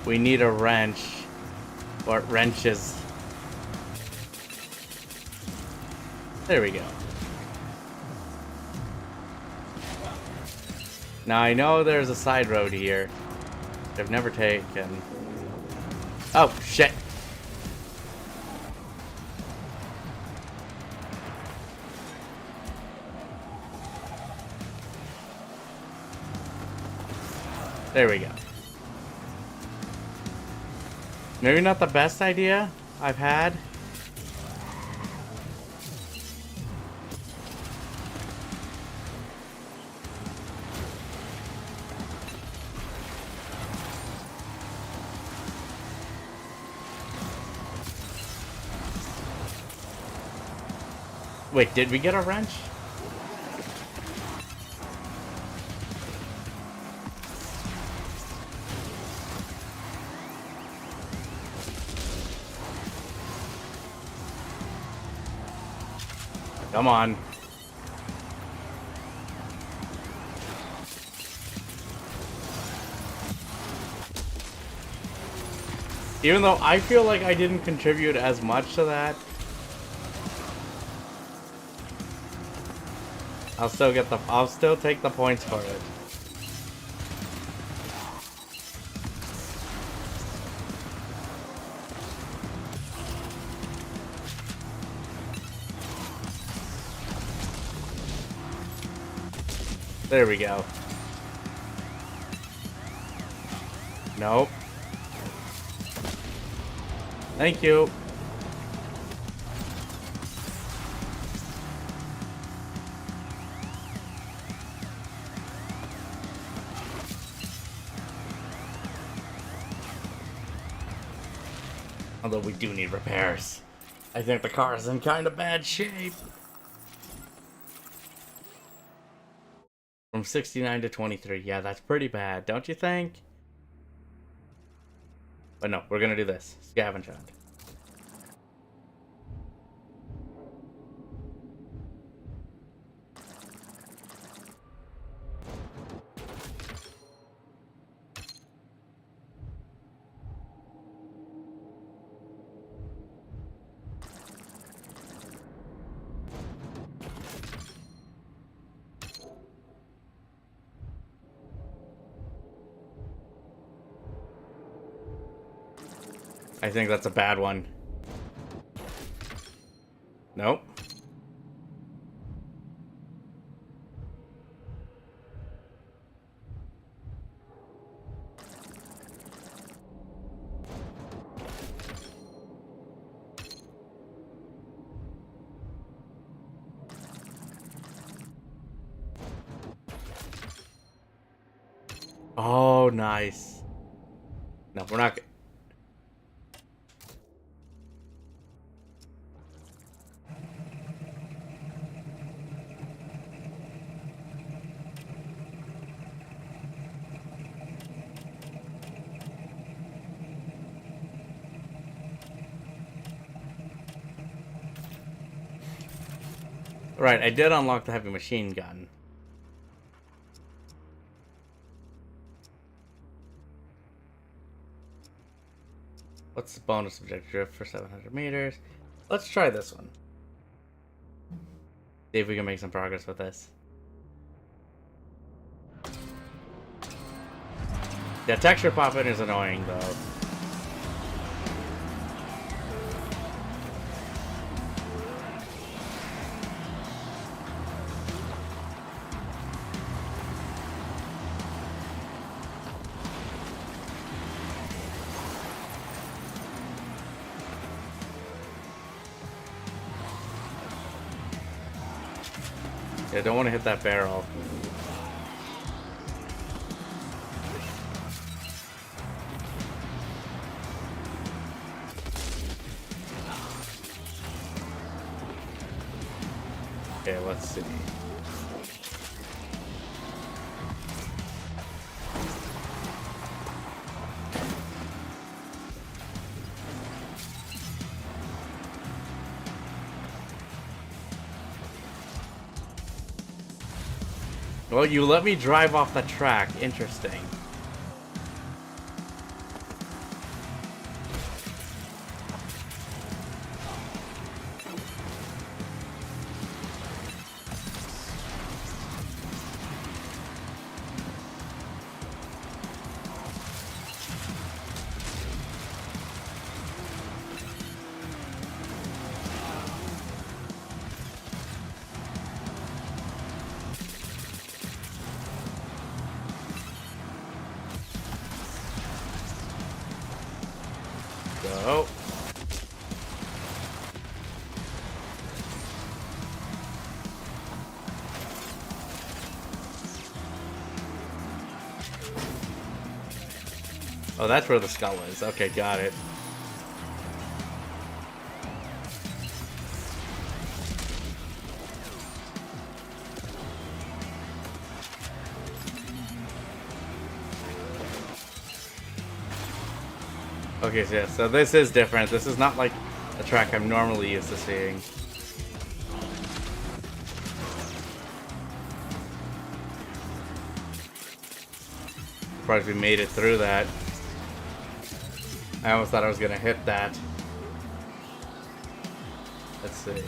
We need a wrench. Or wrenches. There we go. Now I know there's a side road here. I've never taken. Oh, shit. There we go. Maybe not the best idea I've had. Wait, did we get a wrench? Come on. Even though I feel like I didn't contribute as much to that, I'll still take the points for it. There we go. Nope. Thank you. Although we do need repairs. I think the car is in kind of bad shape. From 69 to 23. Yeah, that's pretty bad, don't you think? But no, we're gonna do this. Scavenge hunt. I think that's a bad one. Nope. Oh, nice. No, we're not. Right, I did unlock the heavy machine gun. What's the bonus objective drift for 700 meters? Let's try this one. See if we can make some progress with this. The texture pop-in is annoying though. I don't want to hit that barrel. Okay, let's see. Well, you let me drive off the track. Interesting. Go. Oh, that's where the skull is. Okay, got it. Okay, so yeah, so this is different. This is not like a track I'm normally used to seeing. Surprised we made it through that. I almost thought I was gonna hit that. Let's see.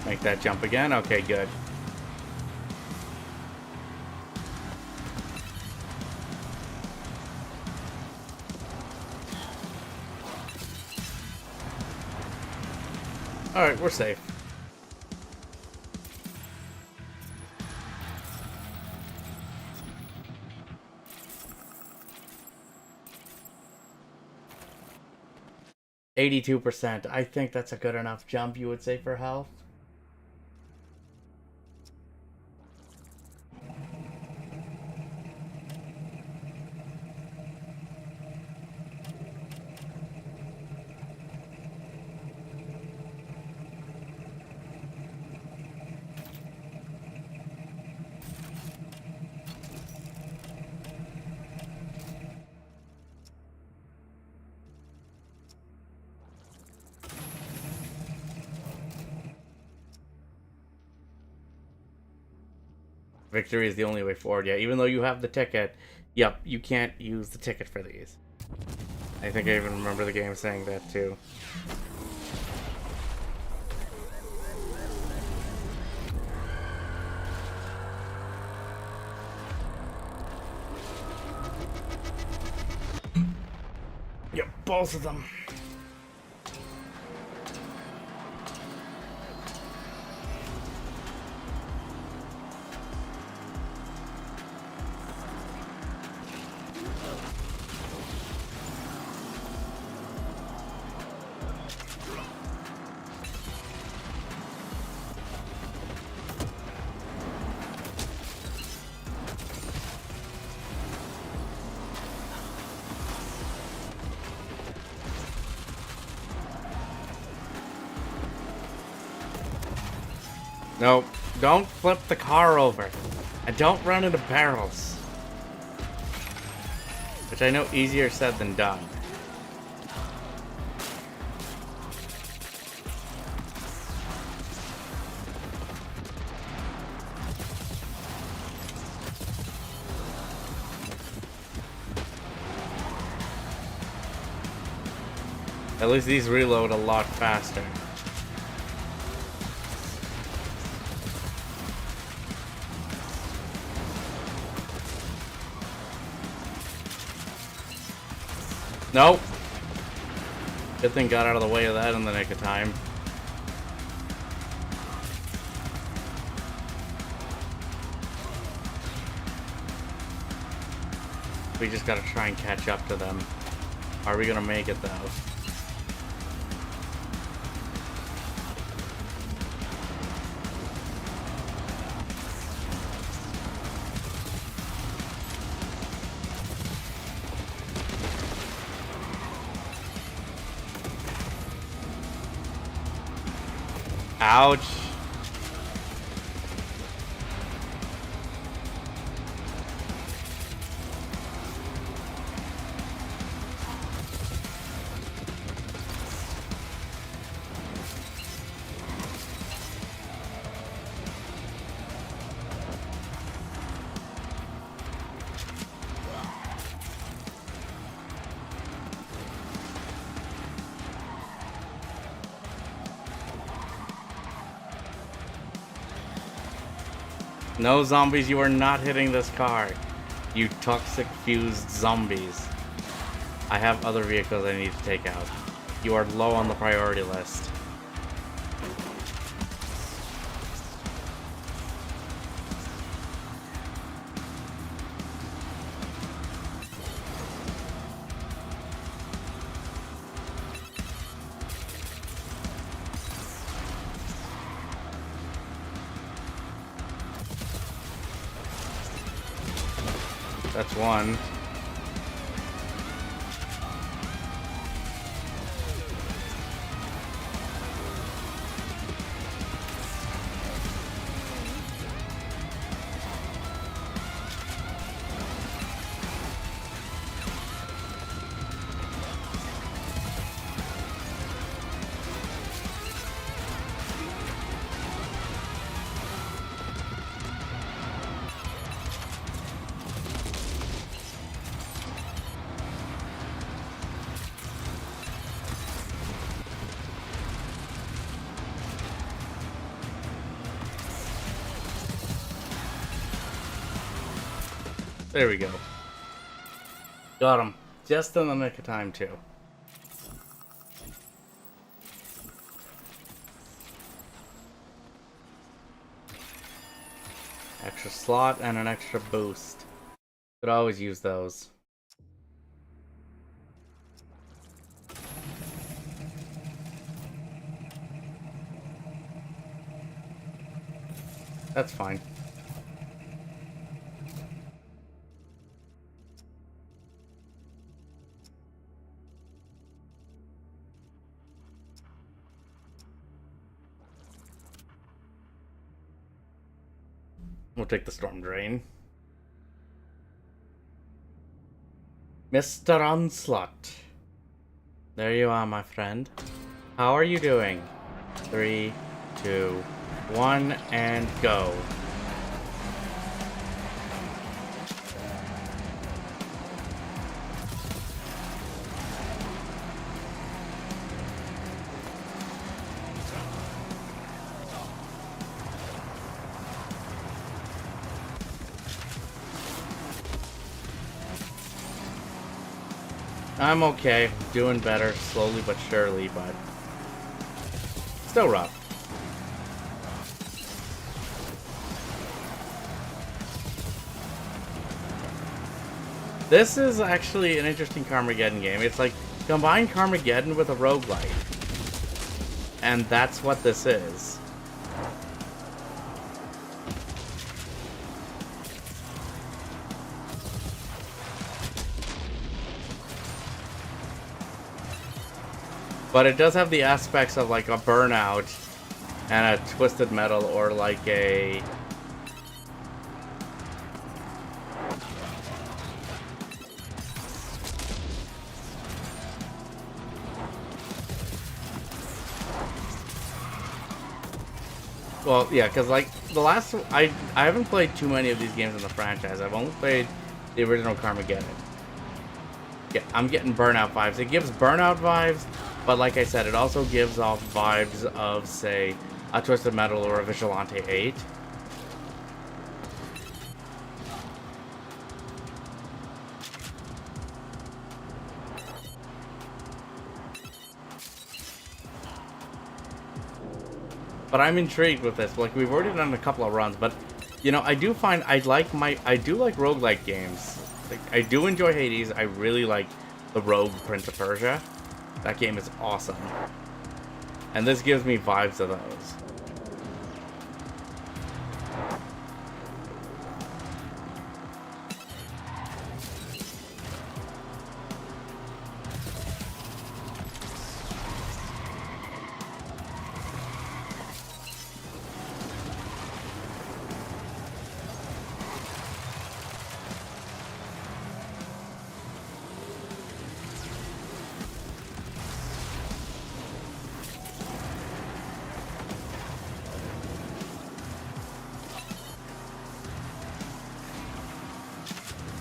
Make that jump again. Okay, good. Alright, we're safe. %. I think that's a good enough jump, you would say, for health. Victory is the only way forward. Yeah, even though you have the ticket, yep, you can't use the ticket for these. I think I even remember the game saying that too. Yep, both of them. Nope, don't flip the car over. And don't run into barrels. Which I know easier said than done. At least these reload a lot faster. Nope. Good thing got out of the way of that in the nick of time. We just gotta try and catch up to them. Are we gonna make it though? Ouch. No zombies, you are not hitting this car. You toxic fused zombies. I have other vehicles I need to take out. You are low on the priority list. That's one. There we go. Got him. Just in the nick of time, too. Extra slot and an extra boost. Could always use those. That's fine. We'll take the Storm Drain. Mr. Onslaught. There you are, my friend. How are you doing? 3, 2, 1, and go. I'm okay, doing better, slowly but surely, but still rough. This is actually an interesting Carmageddon game. It's like, combine Carmageddon with a roguelike. And that's what this is. But it does have the aspects of like a Burnout and a Twisted Metal, or like a... Well, yeah, because like the last... I haven't played too many of these games in the franchise. I've only played the original Carmageddon. Yeah, I'm getting Burnout vibes. It gives Burnout vibes, but like I said, it also gives off vibes of, say, a Twisted Metal or a Vigilante 8. But I'm intrigued with this. Like, we've already done a couple of runs, but, you know, I do find I do like roguelike games. Like, I do enjoy Hades. I really like the Rogue Prince of Persia. That game is awesome. And this gives me vibes of those.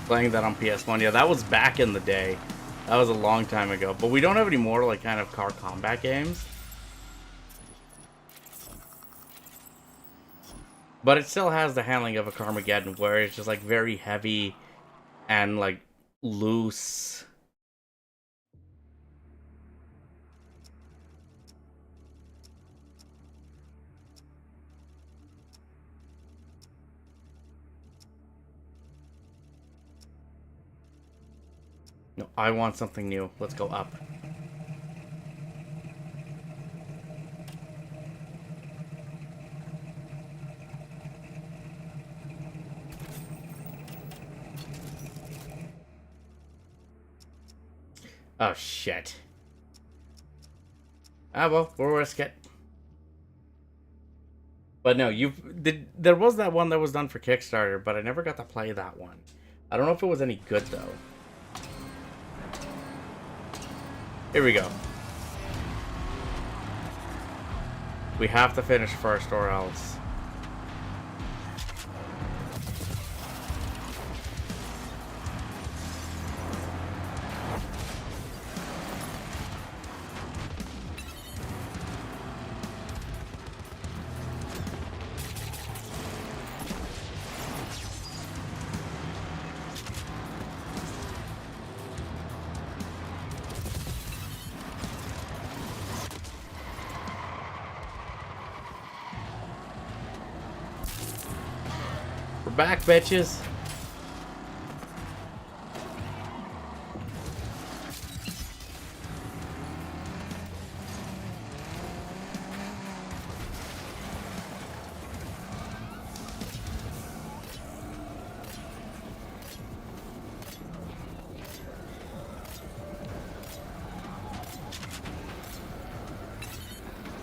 Playing that on PS1, yeah, that was back in the day. That was a long time ago. But we don't have any more, like, kind of car combat games. But it still has the handling of a Carmageddon, where it's just, like, very heavy and, like, loose. No, I want something new. Let's go up. Oh, shit. Ah, well, we'll risk it. But no, there was that one that was done for Kickstarter, but I never got to play that one. I don't know if it was any good, though. Here we go. We have to finish first or else. We're back, bitches.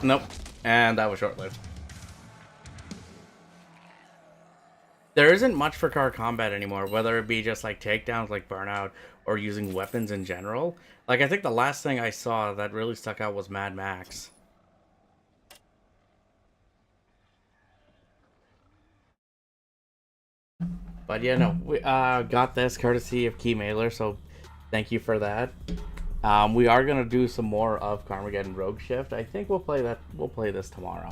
Nope. And that was short-lived. There isn't much for car combat anymore, whether it be just like takedowns like Burnout or using weapons in general. Like, I think the last thing I saw that really stuck out was Mad Max. But yeah, no, we got this courtesy of Keymailer, so thank you for that. We are gonna do some more of Carmageddon Rogue Shift. I think we'll play that. We'll play this tomorrow.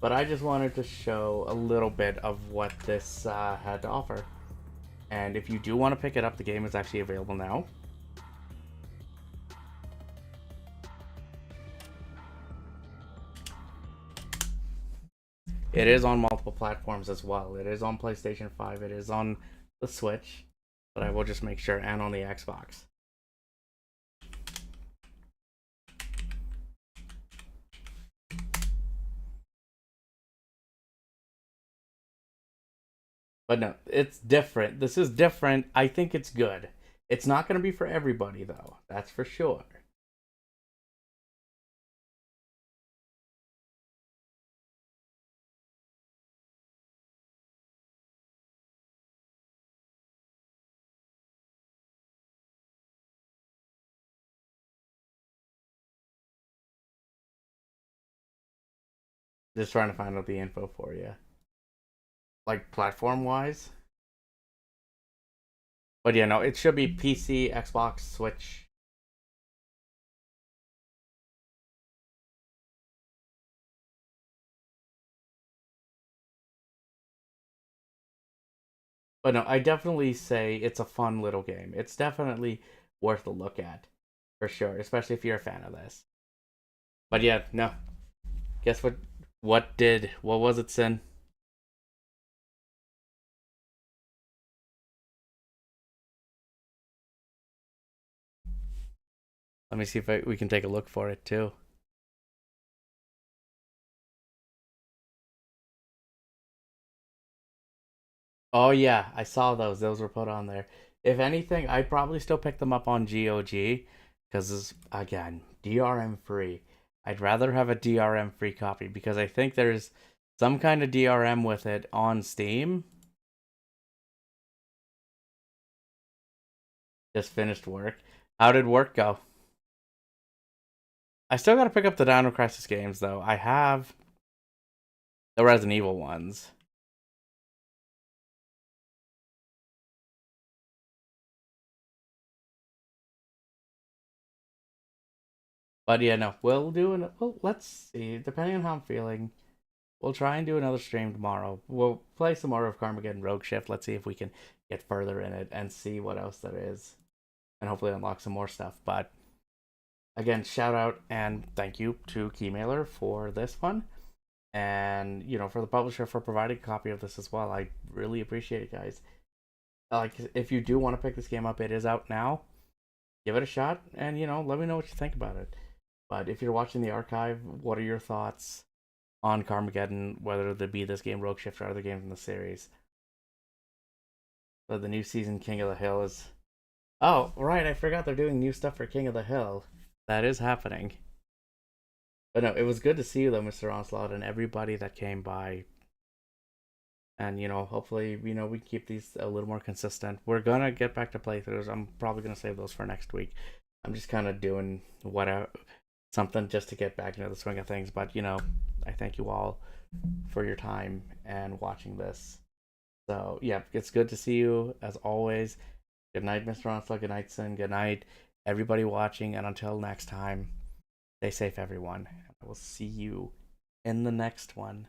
But I just wanted to show a little bit of what this had to offer. And if you do want to pick it up, the game is actually available now. It is on multiple platforms as well. It is on PlayStation 5. It is on the Switch. But I will just make sure, and on the Xbox. But no, it's different. This is different. I think it's good. It's not going to be for everybody, though. That's for sure. Just trying to find out the info for you. Like, platform-wise. But yeah, no, it should be PC, Xbox, Switch. But no, I definitely say it's a fun little game. It's definitely worth a look at. For sure, especially if you're a fan of this. But yeah, no. Guess what? What was it, Sin? Let me see if we can take a look for it too. Oh yeah, I saw those. Those were put on there. If anything, I'd probably still pick them up on GOG because again, DRM free. I'd rather have a DRM free copy because I think there's some kind of DRM with it on Steam. Just finished work. How did work go? I still gotta pick up the Dino Crisis games though. I have the Resident Evil ones. But yeah, no, we'll do an. Well, let's see. Depending on how I'm feeling, we'll try and do another stream tomorrow. We'll play some more of Carmageddon Rogue Shift. Let's see if we can get further in it and see what else there is, and hopefully unlock some more stuff. But again, shout out and thank you to Keymailer for this one, and for the publisher for providing a copy of this as well. I really appreciate it, guys. Like, if you do want to pick this game up, it is out now. give it a shot, and let me know what you think about it. But if you're watching the archive, what are your thoughts on Carmageddon, whether it be this game, Rogue Shift, or other games in the series? So the new season, King of the Hill, is. Oh, right, I forgot they're doing new stuff for King of the Hill. That is happening. But no, it was good to see you though, Mr. Onslaught, and everybody that came by. And hopefully, we keep these a little more consistent. We're gonna get back to playthroughs. I'm probably gonna save those for next week. I'm just kind of doing whatever, something just to get back into the swing of things. But I thank you all for your time and watching this. So yeah, it's good to see you as always. Good night, Mr. Onslaught. Good night, Sin. Good night, everybody watching. And until next time, stay safe, everyone. I will see you in the next one.